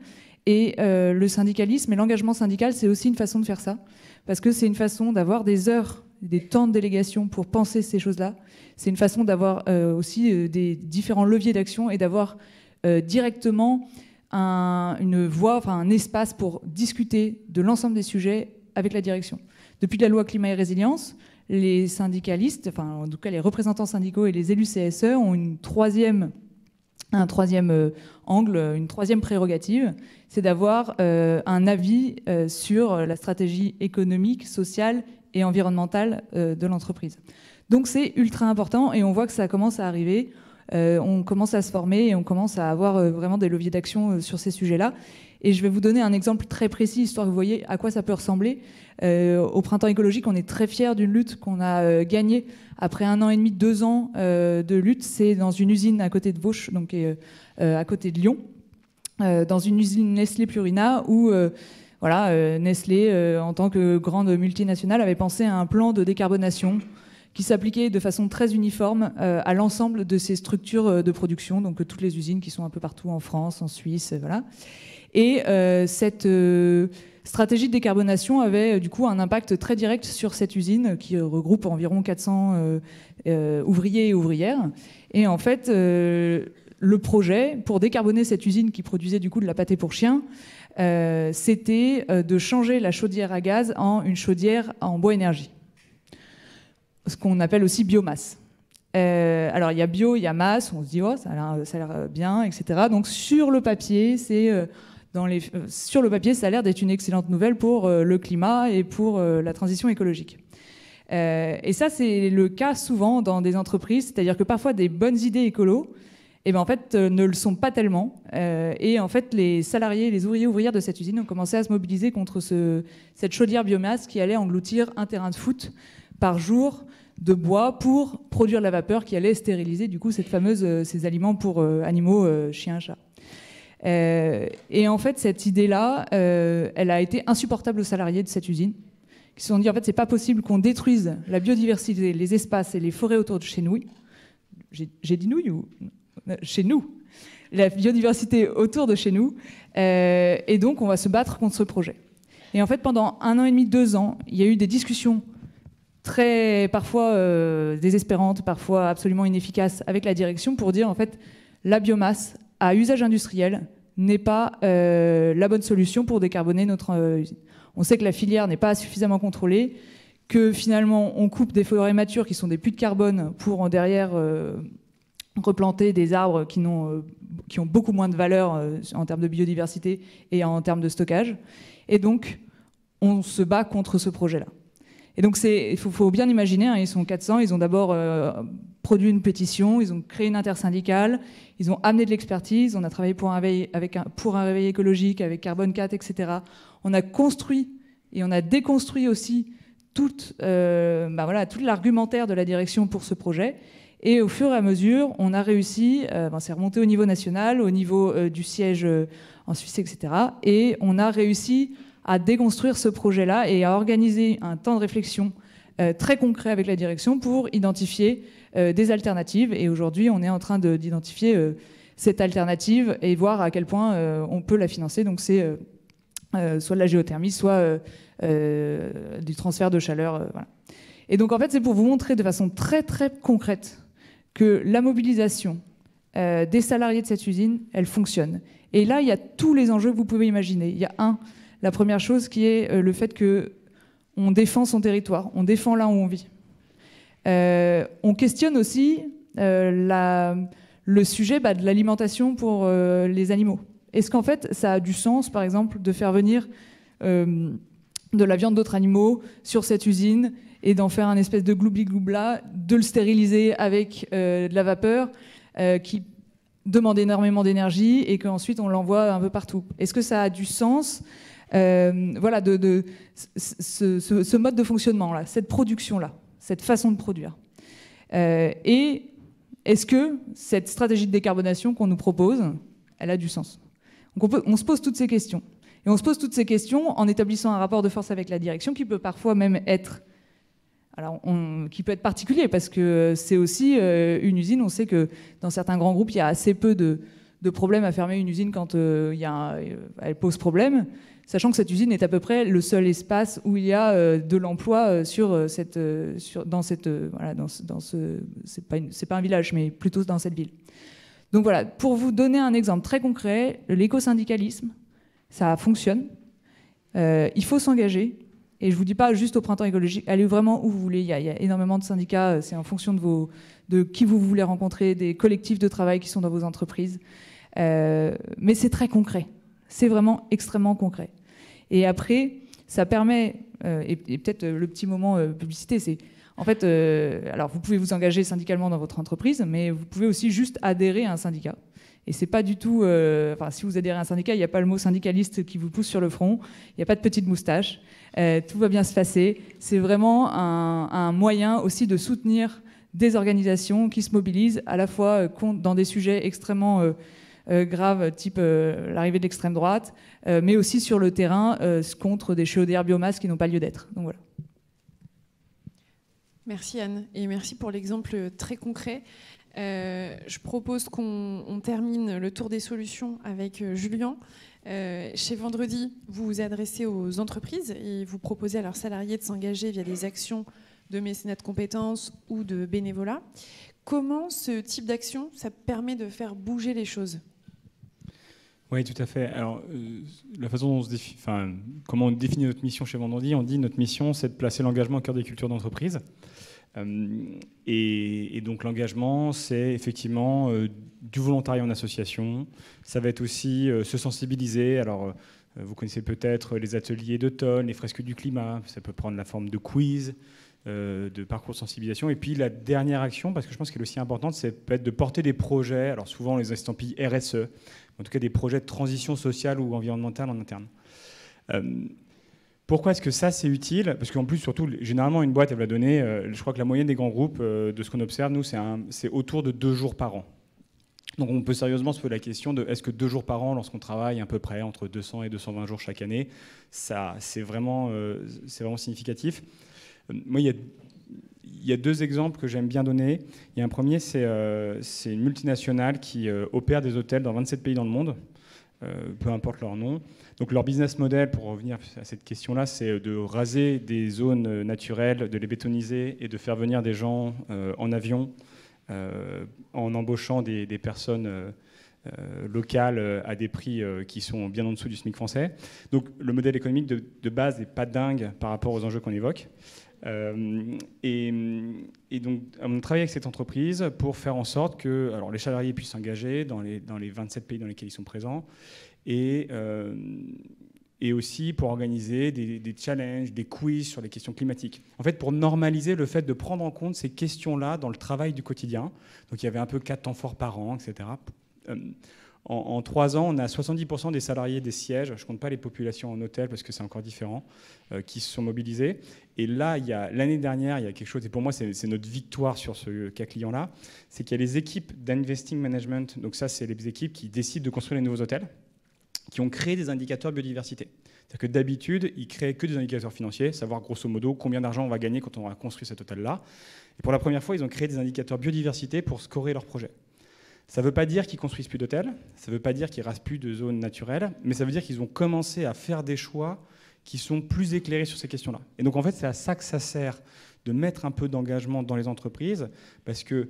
Et le syndicalisme et l'engagement syndical, c'est aussi une façon de faire ça, parce que c'est une façon d'avoir des heures, des temps de délégation pour penser ces choses-là. C'est une façon d'avoir aussi des différents leviers d'action et d'avoir directement une voie, enfin un espace pour discuter de l'ensemble des sujets avec la direction. Depuis la loi climat et résilience, les syndicalistes, enfin en tout cas les représentants syndicaux et les élus CSE ont un troisième angle, une troisième prérogative, c'est d'avoir un avis sur la stratégie économique, sociale et environnementale de l'entreprise. Donc c'est ultra important, et on voit que ça commence à arriver, on commence à se former et on commence à avoir vraiment des leviers d'action sur ces sujets-là. Et je vais vous donner un exemple très précis, histoire que vous voyez à quoi ça peut ressembler. Au Printemps écologique, on est très fiers d'une lutte qu'on a gagnée après 1 an et demi, 2 ans de lutte. C'est dans une usine à côté de Vauche, donc à côté de Lyon, dans une usine Nestlé Purina, où Nestlé, en tant que grande multinationale, avait pensé à un plan de décarbonation qui s'appliquait de façon très uniforme à l'ensemble de ces structures de production, donc toutes les usines qui sont un peu partout en France, en Suisse, voilà. Et cette stratégie de décarbonation avait du coup un impact très direct sur cette usine qui regroupe environ 400 ouvriers et ouvrières. Et en fait, le projet pour décarboner cette usine qui produisait du coup de la pâtée pour chiens, c'était de changer la chaudière à gaz en une chaudière en bois énergie, ce qu'on appelle aussi biomasse. Alors il y a bio, il y a masse, on se dit oh, ça a l'air bien, etc. Donc sur le papier, sur le papier, ça a l'air d'être une excellente nouvelle pour le climat et pour la transition écologique. Et ça, c'est le cas souvent dans des entreprises, c'est-à-dire que parfois des bonnes idées écolo, en fait, ne le sont pas tellement. Et en fait, les salariés, les ouvriers ouvrières de cette usine ont commencé à se mobiliser contre cette chaudière biomasse qui allait engloutir un terrain de foot par jour de bois pour produire la vapeur qui allait stériliser du coup ces aliments pour animaux, chiens, chats. Et en fait, cette idée-là, elle a été insupportable aux salariés de cette usine, qui se sont dit en fait, c'est pas possible qu'on détruise la biodiversité, les espaces et les forêts autour de chez nous. J'ai dit nouilles ou chez nous, la biodiversité autour de chez nous, et donc on va se battre contre ce projet. Et en fait, pendant 1 an et demi, 2 ans, il y a eu des discussions très parfois désespérantes, parfois absolument inefficaces avec la direction pour dire en fait la biomasse à usage industriel n'est pas la bonne solution pour décarboner notre usine. On sait que la filière n'est pas suffisamment contrôlée, que finalement on coupe des forêts matures qui sont des puits de carbone pour derrière replanter des arbres qui ont beaucoup moins de valeur en termes de biodiversité et en termes de stockage. Et donc on se bat contre ce projet-là. Et donc il faut bien imaginer, hein, ils sont 400, ils ont d'abord produit une pétition, ils ont créé une intersyndicale, ils ont amené de l'expertise, on a travaillé pour un réveil écologique avec Carbone 4, etc. On a construit et on a déconstruit aussi tout l'argumentaire de la direction pour ce projet. Et au fur et à mesure, on a réussi, c'est remonté au niveau national, au niveau du siège en Suisse, etc. Et on a réussi à déconstruire ce projet-là et à organiser un temps de réflexion très concret avec la direction pour identifier des alternatives. Et aujourd'hui, on est en train d'identifier cette alternative et voir à quel point on peut la financer. Donc c'est soit de la géothermie, soit du transfert de chaleur. Voilà. Et donc en fait, c'est pour vous montrer de façon très très concrète que la mobilisation des salariés de cette usine, elle fonctionne. Et là, il y a tous les enjeux que vous pouvez imaginer. Il y a la première chose qui est le fait qu'on défend son territoire, on défend là où on vit. On questionne aussi le sujet de l'alimentation pour les animaux. Est-ce qu'en fait, ça a du sens, par exemple, de faire venir de la viande d'autres animaux sur cette usine et d'en faire un espèce de gloubli-gloubla, de le stériliser avec de la vapeur qui demande énormément d'énergie et qu'ensuite on l'envoie un peu partout. Est-ce que ça a du sens voilà, ce mode de fonctionnement-là, cette production-là, cette façon de produire. Et est-ce que cette stratégie de décarbonation qu'on nous propose, elle a du sens? Donc on se pose toutes ces questions. Et on se pose toutes ces questions en établissant un rapport de force avec la direction qui peut parfois même être... qui peut être particulier parce que c'est aussi une usine. On sait que dans certains grands groupes, il y a assez peu de problèmes à fermer une usine quand elle pose problème, sachant que cette usine est à peu près le seul espace où il y a de l'emploi c'est pas un village, mais plutôt dans cette ville. Donc voilà, pour vous donner un exemple très concret, l'écosyndicalisme, ça fonctionne. Il faut s'engager. Et je ne vous dis pas juste au printemps écologique, allez vraiment où vous voulez. Il y a énormément de syndicats, c'est en fonction de qui vous voulez rencontrer, des collectifs de travail qui sont dans vos entreprises. Mais c'est très concret. C'est vraiment extrêmement concret. Et après, ça permet, et peut-être le petit moment publicité, c'est en fait, alors vous pouvez vous engager syndicalement dans votre entreprise, mais vous pouvez aussi juste adhérer à un syndicat. Et c'est pas du tout, si vous adhérez à un syndicat, il n'y a pas le mot syndicaliste qui vous pousse sur le front, il n'y a pas de petite moustache, tout va bien se passer. C'est vraiment un moyen aussi de soutenir des organisations qui se mobilisent à la fois dans des sujets extrêmement graves, type l'arrivée de l'extrême droite, mais aussi sur le terrain contre des chaudières biomasse qui n'ont pas lieu d'être. Donc voilà. Merci Anne, et merci pour l'exemple très concret. Je propose qu'on termine le tour des solutions avec Julien. Chez Vendredi, vous vous adressez aux entreprises et vous proposez à leurs salariés de s'engager via des actions de mécénat de compétences ou de bénévolat. Comment ce type d'action, ça permet de faire bouger les choses ? Oui, tout à fait. Alors, la façon dont comment on définit notre mission chez Vendredi, on dit notre mission, c'est de placer l'engagement au cœur des cultures d'entreprise. Et donc l'engagement, c'est effectivement du volontariat en association. Ça va être aussi se sensibiliser. Alors, vous connaissez peut-être les ateliers d'automne, les fresques du climat. Ça peut prendre la forme de quiz, de parcours de sensibilisation. Et puis la dernière action, parce que je pense qu'elle est aussi importante, c'est peut-être de porter des projets. Alors souvent, on les estampille RSE, en tout cas des projets de transition sociale ou environnementale en interne. Pourquoi est-ce que ça, c'est utile? Parce qu'en plus, surtout, généralement, une boîte, elle va donner, je crois que la moyenne des grands groupes, de ce qu'on observe, nous, c'est autour de 2 jours par an. Donc on peut sérieusement se poser la question de est-ce que 2 jours par an, lorsqu'on travaille à peu près entre 200 et 220 jours chaque année, ça, c'est vraiment significatif. Moi, il y a 2 exemples que j'aime bien donner. Il y a un premier, c'est une multinationale qui opère des hôtels dans 27 pays dans le monde, peu importe leur nom. Donc leur business model, pour revenir à cette question-là, c'est de raser des zones naturelles, de les bétoniser et de faire venir des gens en avion en embauchant des personnes locales à des prix qui sont bien en dessous du SMIC français. Donc le modèle économique de base n'est pas dingue par rapport aux enjeux qu'on évoque. Et donc, on travaille avec cette entreprise pour faire en sorte que les salariés puissent s'engager dans les 27 pays dans lesquels ils sont présents et aussi pour organiser des challenges, des quiz sur les questions climatiques. En fait, pour normaliser le fait de prendre en compte ces questions-là dans le travail du quotidien. Donc, il y avait un peu 4 temps forts par an, etc. En 3 ans, on a 70% des salariés des sièges, je ne compte pas les populations en hôtel parce que c'est encore différent, qui se sont mobilisés. Et là, l'année dernière, il y a quelque chose, et pour moi, c'est notre victoire sur ce cas client-là, c'est qu'il y a les équipes d'investing management, donc ça, c'est les équipes qui décident de construire les nouveaux hôtels, qui ont créé des indicateurs biodiversité. C'est-à-dire que d'habitude, ils créent que des indicateurs financiers, savoir grosso modo combien d'argent on va gagner quand on aura construit cet hôtel-là. Et pour la première fois, ils ont créé des indicateurs biodiversité pour scorer leur projet. Ça ne veut pas dire qu'ils construisent plus d'hôtels, ça ne veut pas dire qu'il ne reste plus de zones naturelles, mais ça veut dire qu'ils ont commencé à faire des choix qui sont plus éclairés sur ces questions-là. Et donc en fait, c'est à ça que ça sert de mettre un peu d'engagement dans les entreprises, parce que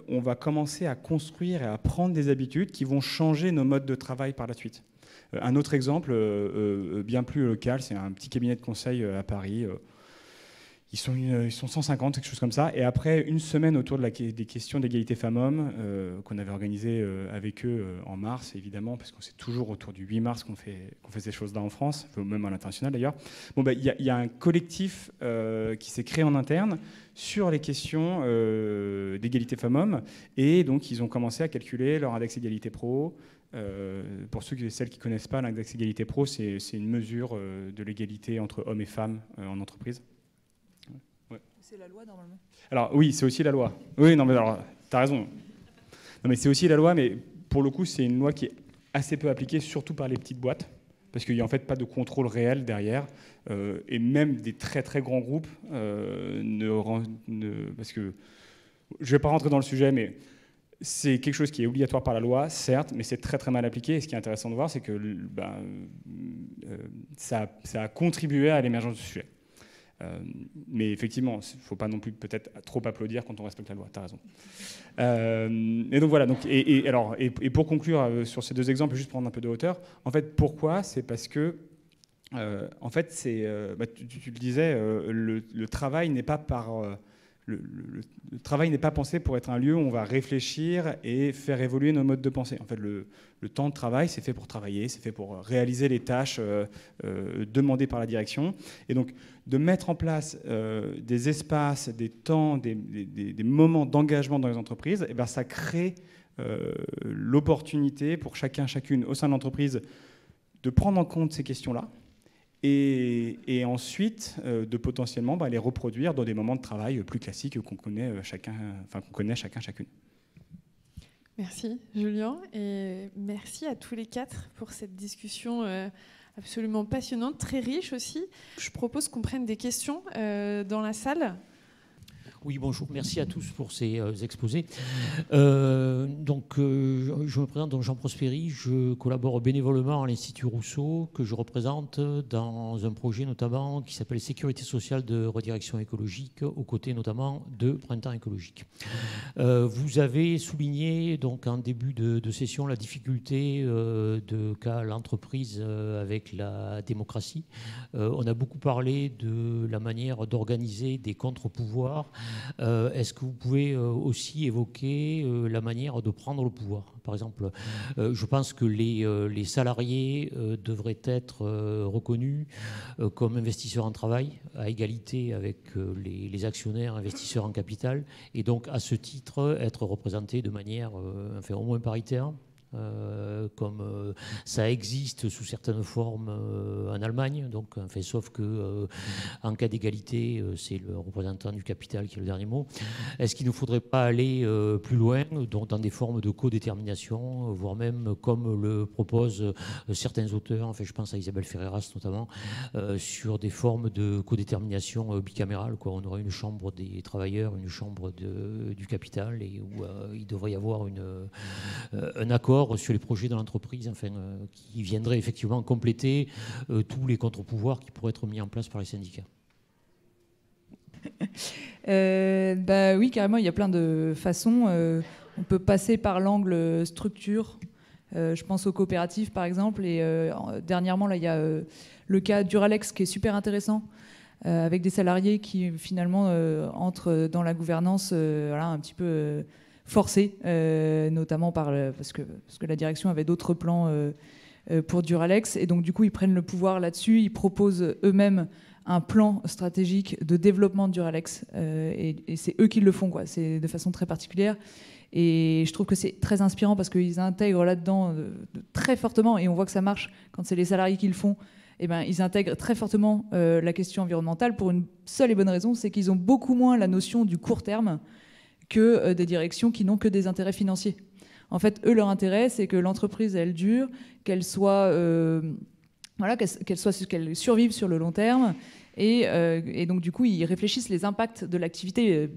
on va commencer à construire et à prendre des habitudes qui vont changer nos modes de travail par la suite. Un autre exemple, bien plus local, c'est un petit cabinet de conseil à Paris. Ils sont 150, quelque chose comme ça. Et après une semaine autour des questions d'égalité femmes-hommes, qu'on avait organisé avec eux en mars, évidemment, parce qu'on c'est toujours autour du 8 mars qu'on fait ces choses-là en France, même à l'international d'ailleurs. Bon, il y a un collectif qui s'est créé en interne sur les questions d'égalité femmes-hommes. Et donc, ils ont commencé à calculer leur index égalité pro. Pour ceux et celles qui ne connaissent pas, l'index égalité pro, c'est une mesure de l'égalité entre hommes et femmes en entreprise. Ouais. C'est la loi, normalement. Alors oui, c'est aussi la loi. Oui, non, mais alors, t'as raison. Non, mais c'est aussi la loi, mais pour le coup, c'est une loi qui est assez peu appliquée, surtout par les petites boîtes, parce qu'il n'y a en fait pas de contrôle réel derrière, et même des très très grands groupes parce que je ne vais pas rentrer dans le sujet, mais c'est quelque chose qui est obligatoire par la loi, certes, mais c'est très très mal appliqué. Et ce qui est intéressant de voir, c'est que ça a contribué à l'émergence du sujet. Mais effectivement, il ne faut pas non plus peut-être trop applaudir quand on respecte la loi, tu as raison. Et donc voilà, et pour conclure sur ces deux exemples, juste prendre un peu de hauteur, en fait, pourquoi ? C'est parce que, en fait, tu le disais, le travail n'est pas le travail n'est pas pensé pour être un lieu où on va réfléchir et faire évoluer nos modes de pensée. En fait, le temps de travail, c'est fait pour travailler, c'est fait pour réaliser les tâches demandées par la direction. Et donc, de mettre en place des espaces, des temps, des moments d'engagement dans les entreprises, ça crée l'opportunité pour chacun, chacune au sein de l'entreprise de prendre en compte ces questions-là. Et ensuite, de potentiellement les reproduire dans des moments de travail plus classiques qu'on connaît chacun, chacune. Merci Julien, et merci à tous les quatre pour cette discussion absolument passionnante, très riche aussi. Je propose qu'on prenne des questions dans la salle. Oui, bonjour, merci à tous pour ces exposés. Je me présente, donc Jean Prosperi, je collabore bénévolement à l'Institut Rousseau, que je représente dans un projet notamment qui s'appelle Sécurité sociale de redirection écologique, aux côtés notamment de Printemps écologique. Vous avez souligné donc en début de session la difficulté qu'a l'entreprise avec la démocratie. On a beaucoup parlé de la manière d'organiser des contre-pouvoirs. Est-ce que vous pouvez aussi évoquer la manière de prendre le pouvoir ? Par exemple, je pense que les salariés devraient être reconnus comme investisseurs en travail, à égalité avec les actionnaires investisseurs en capital, et donc à ce titre être représentés de manière au moins paritaire. Comme ça existe sous certaines formes en Allemagne, donc, sauf que en cas d'égalité, c'est le représentant du capital qui a le dernier mot. Est-ce qu'il ne faudrait pas aller plus loin, donc dans des formes de codétermination, voire même comme le proposent certains auteurs, je pense à Isabelle Ferreras notamment, sur des formes de codétermination bicamérale, quoi. On aurait une chambre des travailleurs, une chambre du capital, et où il devrait y avoir un accord sur les projets de l'entreprise, qui viendrait effectivement compléter tous les contre-pouvoirs qui pourraient être mis en place par les syndicats. Oui, carrément, il y a plein de façons. On peut passer par l'angle structure. Je pense aux coopératives, par exemple. Et dernièrement, là, il y a le cas Duralex qui est super intéressant, avec des salariés qui finalement entrent dans la gouvernance un petit peu forcé, notamment parce que la direction avait d'autres plans pour Duralex, et donc du coup ils prennent le pouvoir là-dessus, ils proposent eux-mêmes un plan stratégique de développement de Duralex, et c'est eux qui le font, quoi. C'est de façon très particulière, et je trouve que c'est très inspirant parce qu'ils intègrent là-dedans très fortement, et on voit que ça marche quand c'est les salariés qui le font. Ils intègrent très fortement la question environnementale pour une seule et bonne raison, c'est qu'ils ont beaucoup moins la notion du court terme que des directions qui n'ont que des intérêts financiers. En fait, eux, leur intérêt, c'est que l'entreprise, elle dure, qu'elle survive sur le long terme, Et donc, du coup, ils réfléchissent les impacts de l'activité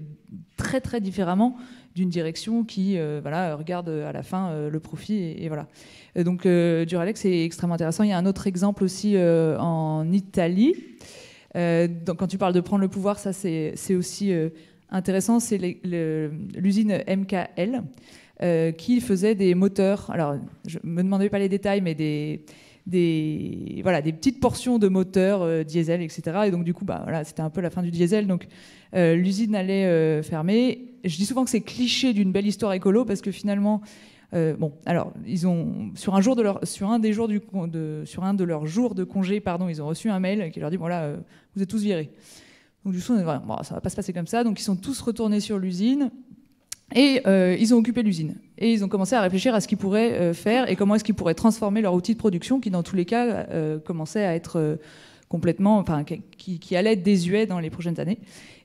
très, très différemment d'une direction qui regarde à la fin le profit. Et voilà. Donc, Duralex, c'est extrêmement intéressant. Il y a un autre exemple aussi en Italie. Donc, quand tu parles de prendre le pouvoir, ça, c'est aussi intéressant. C'est l'usine MKL qui faisait des moteurs. Alors, je ne me demandais pas les détails, mais des petites portions de moteurs diesel, etc. Et donc, du coup, c'était un peu la fin du diesel. Donc, l'usine allait fermer. Je dis souvent que c'est cliché d'une belle histoire écolo parce que finalement, ils ont sur un de leurs jours de congé, ils ont reçu un mail qui leur dit voilà, vous êtes tous virés. Donc, du coup, ça va pas se passer comme ça. Donc, ils sont tous retournés sur l'usine. Et ils ont occupé l'usine. Et ils ont commencé à réfléchir à ce qu'ils pourraient faire et comment est-ce qu'ils pourraient transformer leur outil de production qui, dans tous les cas, commençait à être qui allait être désuet dans les prochaines années.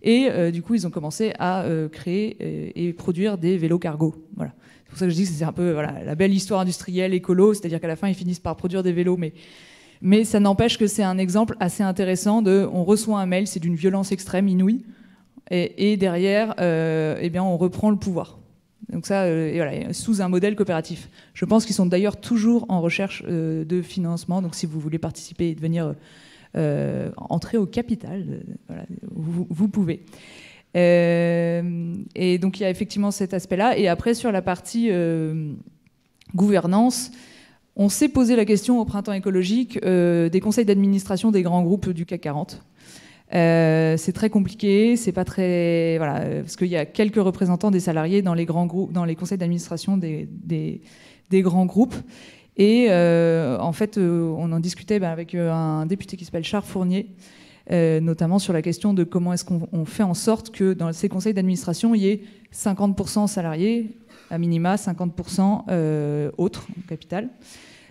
Et du coup, ils ont commencé à créer et produire des vélos cargo. Voilà. C'est pour ça que je dis que c'est un peu la belle histoire industrielle écolo, c'est-à-dire qu'à la fin, ils finissent par produire des vélos. Mais ça n'empêche que c'est un exemple assez intéressant on reçoit un mail, c'est d'une violence extrême, inouïe. Et derrière, on reprend le pouvoir. Donc ça, sous un modèle coopératif. Je pense qu'ils sont d'ailleurs toujours en recherche de financement. Donc si vous voulez participer et devenir entrer au capital, vous pouvez. Et donc il y a effectivement cet aspect-là. Et après, sur la partie gouvernance, on s'est posé la question au printemps écologique des conseils d'administration des grands groupes du CAC 40. C'est très compliqué, c'est pas très parce qu'il y a quelques représentants des salariés dans les grands groupes, dans les conseils d'administration des grands groupes. Et en fait, on en discutait avec un député qui s'appelle Charles Fournier, notamment sur la question de comment est-ce qu'on fait en sorte que dans ces conseils d'administration, il y ait 50% salariés, à minima 50% autres, capital.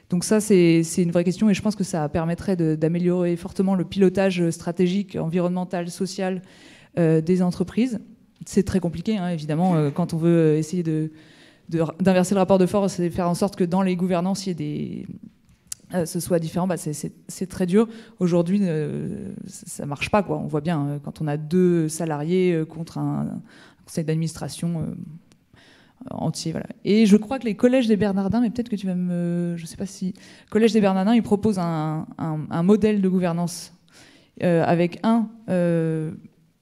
Donc ça, c'est une vraie question et je pense que ça permettrait d'améliorer fortement le pilotage stratégique, environnemental, social des entreprises. C'est très compliqué, évidemment, quand on veut essayer d'inverser le rapport de force et faire en sorte que dans les gouvernances, il y ait ce soit différent. C'est très dur. Aujourd'hui, ça ne marche pas, quoi. On voit bien, quand on a 2 salariés contre un conseil d'administration entier, voilà. Et je crois que les collèges des Bernardins, mais peut-être que tu vas je sais pas si... Collège des Bernardins, ils proposent un modèle de gouvernance avec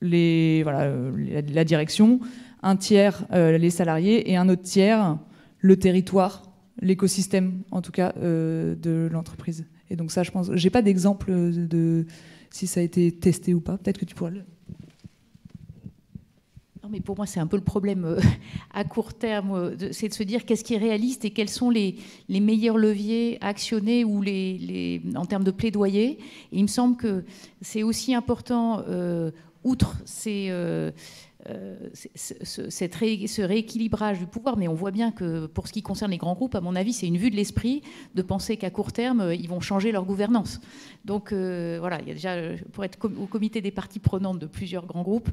la direction, un tiers les salariés et un autre tiers le territoire, l'écosystème en tout cas de l'entreprise. Et donc ça, je pense... J'ai pas d'exemple de si ça a été testé ou pas. Peut-être que tu pourras le... Non, mais pour moi, c'est un peu le problème à court terme, c'est de se dire qu'est-ce qui est réaliste et quels sont les meilleurs leviers à actionner ou en termes de plaidoyer. Et il me semble que c'est aussi important, outre ce rééquilibrage du pouvoir, mais on voit bien que pour ce qui concerne les grands groupes, à mon avis, c'est une vue de l'esprit de penser qu'à court terme, ils vont changer leur gouvernance. Donc il y a déjà, pour être au comité des parties prenantes de plusieurs grands groupes,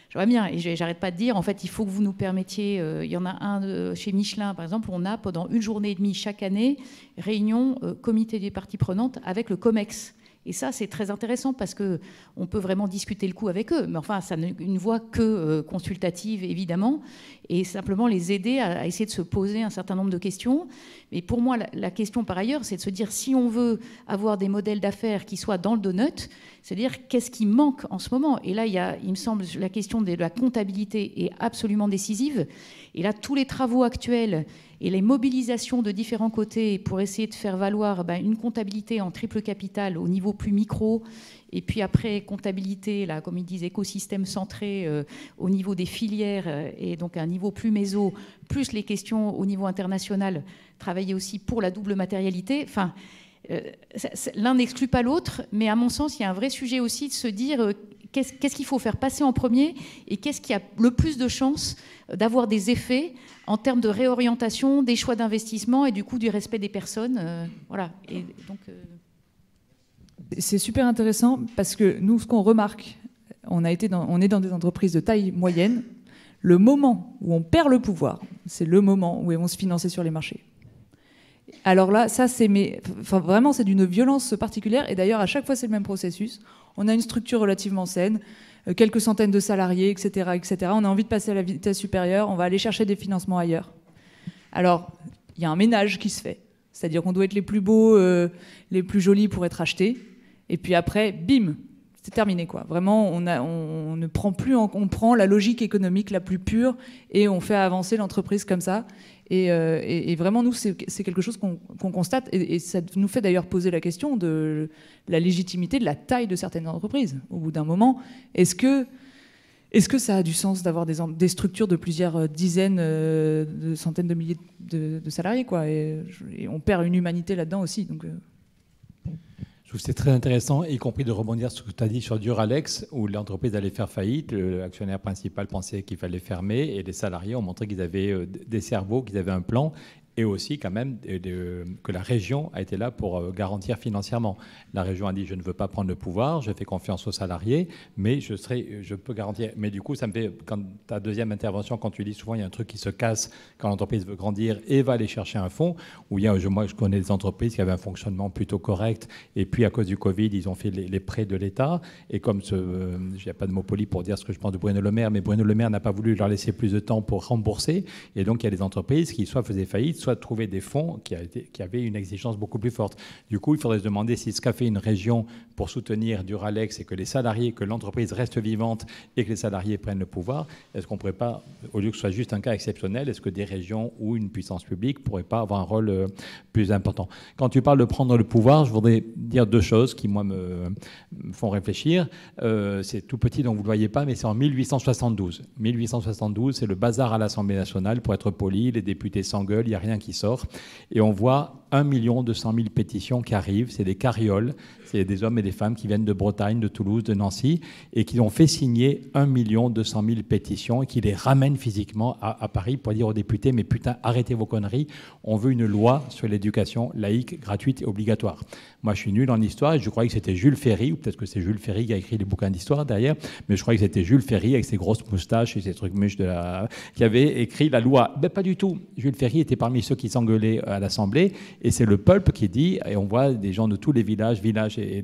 je vois bien, et j'arrête pas de dire, en fait, il faut que vous nous permettiez, il y en a un chez Michelin, par exemple, on a pendant 1 journée et demie chaque année, réunion comité des parties prenantes avec le COMEX. Et ça, c'est très intéressant parce qu'on peut vraiment discuter le coup avec eux. Mais enfin, ça n'a une voix que consultative, évidemment, et simplement les aider à essayer de se poser un certain nombre de questions. Mais pour moi, la question, par ailleurs, c'est de se dire si on veut avoir des modèles d'affaires qui soient dans le donut, c'est-à-dire qu'est-ce qui manque en ce moment. Et là, il me semble, la question de la comptabilité est absolument décisive. Et là, tous les travaux actuels et les mobilisations de différents côtés pour essayer de faire valoir une comptabilité en triple capital au niveau plus micro, et puis après comptabilité, là, comme ils disent, écosystème centré au niveau des filières, et donc à un niveau plus méso, plus les questions au niveau international, travailler aussi pour la double matérialité. Enfin, l'un n'exclut pas l'autre, mais à mon sens, il y a un vrai sujet aussi de se dire qu'est-ce qu'il faut faire passer en premier et qu'est-ce qui a le plus de chances d'avoir des effets en termes de réorientation, des choix d'investissement et du coup du respect des personnes. Voilà. Et donc, c'est super intéressant parce que nous, ce qu'on remarque, on est dans des entreprises de taille moyenne. Le moment où on perd le pouvoir, c'est le moment où ils vont se financer sur les marchés. Alors là, ça, vraiment, c'est d'une violence particulière. Et d'ailleurs, à chaque fois, c'est le même processus. On a une structure relativement saine, quelques centaines de salariés, etc., etc. On a envie de passer à la vitesse supérieure. On va aller chercher des financements ailleurs. Alors, il y a un ménage qui se fait. C'est-à-dire qu'on doit être les plus beaux, les plus jolis pour être achetés. Et puis après, bim, c'est terminé, quoi. Vraiment, on ne prend plus, on prend la logique économique la plus pure et on fait avancer l'entreprise comme ça. Et vraiment, nous, c'est quelque chose qu'on constate. Et ça nous fait d'ailleurs poser la question de la légitimité de la taille de certaines entreprises. Au bout d'un moment, est-ce que ça a du sens d'avoir des structures de plusieurs dizaines, de centaines de milliers de salariés, quoi, et on perd une humanité là-dedans aussi. Donc, je trouve que c'est très intéressant, y compris de rebondir sur ce que tu as dit sur Duralex, où l'entreprise allait faire faillite, l'actionnaire principal pensait qu'il fallait fermer, et les salariés ont montré qu'ils avaient des cerveaux, qu'ils avaient un plan, et aussi quand même que la région a été là pour garantir financièrement. La région a dit, je ne veux pas prendre le pouvoir, je fais confiance aux salariés, mais je peux garantir. Mais du coup, ça me fait, quand ta deuxième intervention, quand tu dis souvent, il y a un truc qui se casse quand l'entreprise veut grandir et va aller chercher un fonds, où moi, je connais des entreprises qui avaient un fonctionnement plutôt correct, et puis à cause du Covid, ils ont fait les prêts de l'État, et comme il n'y a pas de mot poli pour dire ce que je pense de Bruno Le Maire, mais Bruno Le Maire n'a pas voulu leur laisser plus de temps pour rembourser, et donc il y a des entreprises qui soit faisaient faillite, soit trouver des fonds qui avaient une exigence beaucoup plus forte. Du coup, il faudrait se demander si ce qu'a fait une région pour soutenir Duralex et que les salariés, que l'entreprise reste vivante et que les salariés prennent le pouvoir, est-ce qu'on ne pourrait pas, au lieu que ce soit juste un cas exceptionnel, est-ce que des régions ou une puissance publique ne pourraient pas avoir un rôle plus important? Quand tu parles de prendre le pouvoir, je voudrais dire deux choses qui, moi, me font réfléchir. C'est tout petit, donc vous ne le voyez pas, mais c'est en 1872. 1872, c'est le bazar à l'Assemblée nationale, pour être poli, les députés s'engueulent, il n'y a rien qui sort. Et on voit 1 200 000 pétitions qui arrivent. C'est des carrioles, c'est des hommes et des femmes qui viennent de Bretagne, de Toulouse, de Nancy, et qui ont fait signer 1 200 000 pétitions et qui les ramènent physiquement à Paris pour dire aux députés, mais putain, arrêtez vos conneries, on veut une loi sur l'éducation laïque, gratuite et obligatoire. Moi, je suis nul en histoire et je croyais que c'était Jules Ferry, ou peut-être que c'est Jules Ferry qui a écrit les bouquins d'histoire derrière, mais je croyais que c'était Jules Ferry avec ses grosses moustaches et ses trucs mûches qui avait écrit la loi. Ben, pas du tout. Jules Ferry était parmi ceux qui s'engueulaient à l'Assemblée, et c'est le peuple qui dit, et on voit des gens de tous les villages et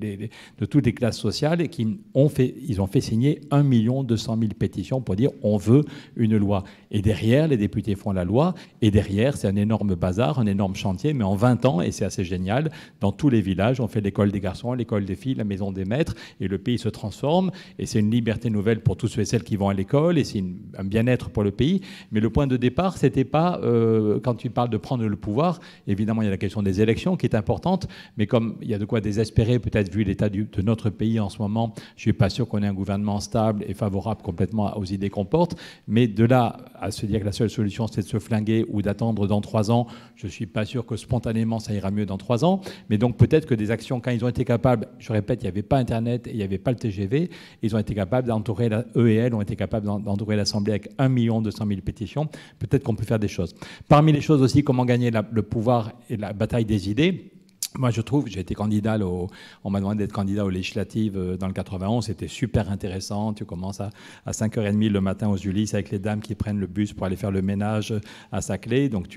de toutes les classes sociales, et ils ont fait signer 1 200 000 pétitions pour dire on veut une loi. Et derrière, les députés font la loi, et derrière, c'est un énorme bazar, un énorme chantier, mais en 20 ans, et c'est assez génial, dans tous les villages, on fait l'école des garçons, l'école des filles, la maison des maîtres, et le pays se transforme, et c'est une liberté nouvelle pour tous ceux et celles qui vont à l'école, et c'est un bien-être pour le pays. Mais le point de départ, c'était pas, quand tu parles de prendre le pouvoir, évidemment, il y a la question des élections qui est importante, mais comme il y a de quoi désespérer, peut-être vu l'état de notre pays en ce moment, je ne suis pas sûr qu'on ait un gouvernement stable et favorable complètement aux idées qu'on porte, mais de là à se dire que la seule solution c'est de se flinguer ou d'attendre dans 3 ans, je ne suis pas sûr que spontanément ça ira mieux dans 3 ans, mais donc peut-être que des actions, quand ils ont été capables, je répète, il n'y avait pas Internet et il n'y avait pas le TGV, ils ont été capables d'entourer, eux et elles ont été capables d'entourer l'Assemblée avec 1 200 000 pétitions, peut-être qu'on peut faire des choses. Parmi les choses aussi, comment gagner le pouvoir et la bataille des idées. Moi, je trouve, j'ai été candidat, on m'a demandé d'être candidat aux législatives dans le 91, c'était super intéressant. Tu commences à 5h30 le matin aux Ulysses avec les dames qui prennent le bus pour aller faire le ménage à Saclay. Donc,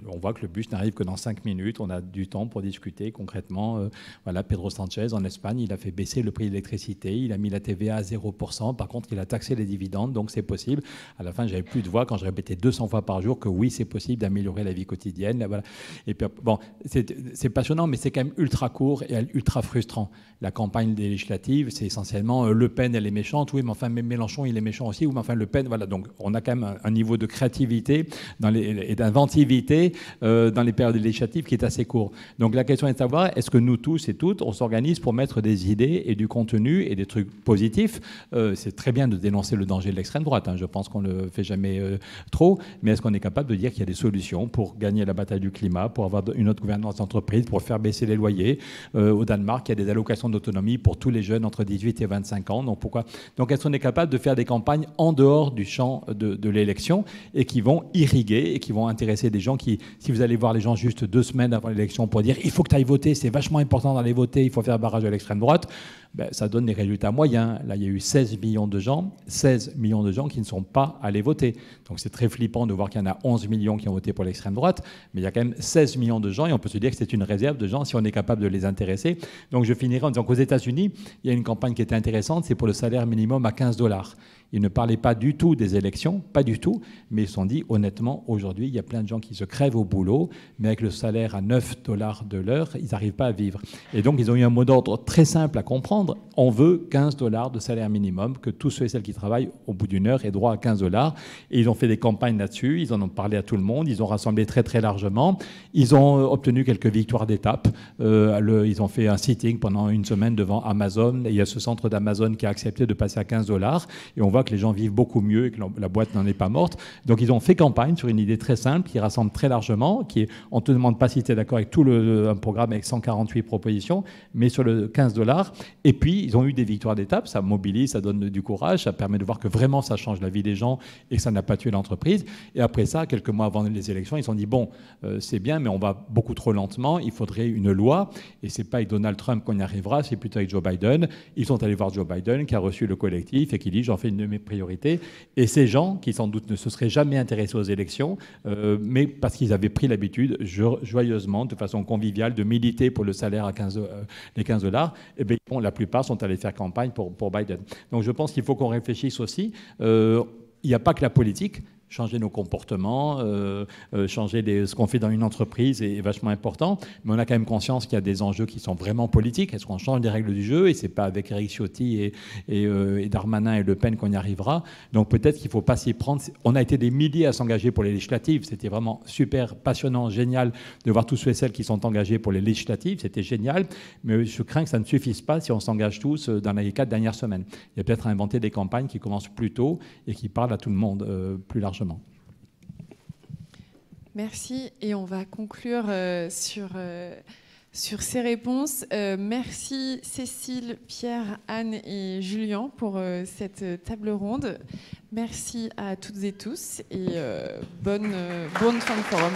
on voit que le bus n'arrive que dans 5 minutes. On a du temps pour discuter concrètement. Voilà, Pedro Sanchez, en Espagne, il a fait baisser le prix de l'électricité. Il a mis la TVA à 0%. Par contre, il a taxé les dividendes, donc c'est possible. À la fin, j'avais plus de voix quand je répétais 200 fois par jour que oui, c'est possible d'améliorer la vie quotidienne. Voilà. Et puis, bon, c'est passionnant, mais c'est quand même ultra court et ultra frustrant. La campagne des législatives, c'est essentiellement Le Pen, elle est méchante, oui, mais enfin Mélenchon, il est méchant aussi, oui, mais enfin Le Pen, voilà. Donc on a quand même un niveau de créativité et d'inventivité dans les périodes législatives qui est assez court. Donc la question est de savoir, est-ce que nous tous et toutes, on s'organise pour mettre des idées et du contenu et des trucs positifs. C'est très bien de dénoncer le danger de l'extrême droite, hein. Je pense qu'on ne le fait jamais trop, mais est-ce qu'on est capable de dire qu'il y a des solutions pour gagner la bataille du climat, pour avoir une autre gouvernance d'entreprise, pour faire baisser les loyers. Au Danemark, il y a des allocations d'autonomie pour tous les jeunes entre 18 et 25 ans. Donc pourquoi ? Donc elles sont capables de faire des campagnes en dehors du champ de l'élection et qui vont irriguer et qui vont intéresser des gens qui, si vous allez voir les gens juste 2 semaines avant l'élection pour dire il faut que tu ailles voter, c'est vachement important d'aller voter, il faut faire barrage à l'extrême droite, ben, ça donne des résultats moyens. Là, il y a eu 16 millions de gens qui ne sont pas allés voter. Donc c'est très flippant de voir qu'il y en a 11 millions qui ont voté pour l'extrême droite, mais il y a quand même 16 millions de gens et on peut se dire que c'est une réserve de gens si on est capable de les intéresser. Donc je finirai en disant qu'aux États-Unis, il y a une campagne qui était intéressante, c'est pour le salaire minimum à $15. Ils ne parlaient pas du tout des élections, pas du tout, mais ils se sont dit, honnêtement, aujourd'hui, il y a plein de gens qui se crèvent au boulot, mais avec le salaire à $9 de l'heure, ils n'arrivent pas à vivre. Et donc, ils ont eu un mot d'ordre très simple à comprendre. On veut $15 de salaire minimum, que tous ceux et celles qui travaillent au bout d'une heure aient droit à $15. Et ils ont fait des campagnes là-dessus, ils en ont parlé à tout le monde, ils ont rassemblé très, très largement. Ils ont obtenu quelques victoires d'étape. Ils ont fait un sitting pendant une semaine devant Amazon. Et il y a ce centre d'Amazon qui a accepté de passer à $15. Et on voit que les gens vivent beaucoup mieux et que la boîte n'en est pas morte. Donc ils ont fait campagne sur une idée très simple qui rassemble très largement, on ne te demande pas si tu es d'accord avec un programme avec 148 propositions, mais sur le $15. Et puis ils ont eu des victoires d'étape, ça mobilise, ça donne du courage, ça permet de voir que vraiment ça change la vie des gens et que ça n'a pas tué l'entreprise. Et après ça, quelques mois avant les élections, ils se sont dit bon, c'est bien, mais on va beaucoup trop lentement, il faudrait une loi. Et c'est pas avec Donald Trump qu'on y arrivera, c'est plutôt avec Joe Biden. Ils sont allés voir Joe Biden qui a reçu le collectif et qui dit j'en fais une de mes priorités. Et ces gens qui sans doute ne se seraient jamais intéressés aux élections, mais parce qu'ils avaient pris l'habitude joyeusement, de façon conviviale, de militer pour le salaire à les $15, et bien, la plupart sont allés faire campagne pour Biden. Donc je pense qu'il faut qu'on réfléchisse aussi. Il n'y a pas que la politique. Changer nos comportements, changer ce qu'on fait dans une entreprise est vachement important. Mais on a quand même conscience qu'il y a des enjeux qui sont vraiment politiques. Est-ce qu'on change les règles du jeu ? Et ce n'est pas avec Éric Ciotti et Darmanin et Le Pen qu'on y arrivera. Donc peut-être qu'il ne faut pas s'y prendre. On a été des milliers à s'engager pour les législatives. C'était vraiment super passionnant, génial de voir tous ceux et celles qui sont engagés pour les législatives. C'était génial. Mais je crains que ça ne suffise pas si on s'engage tous dans les 4 dernières semaines. Il y a peut-être à inventer des campagnes qui commencent plus tôt et qui parlent à tout le monde plus largement. Merci. Et on va conclure sur ces réponses. Merci Cécile, Pierre, Anne et Julien pour cette table ronde. Merci à toutes et tous et bonne fin de forum.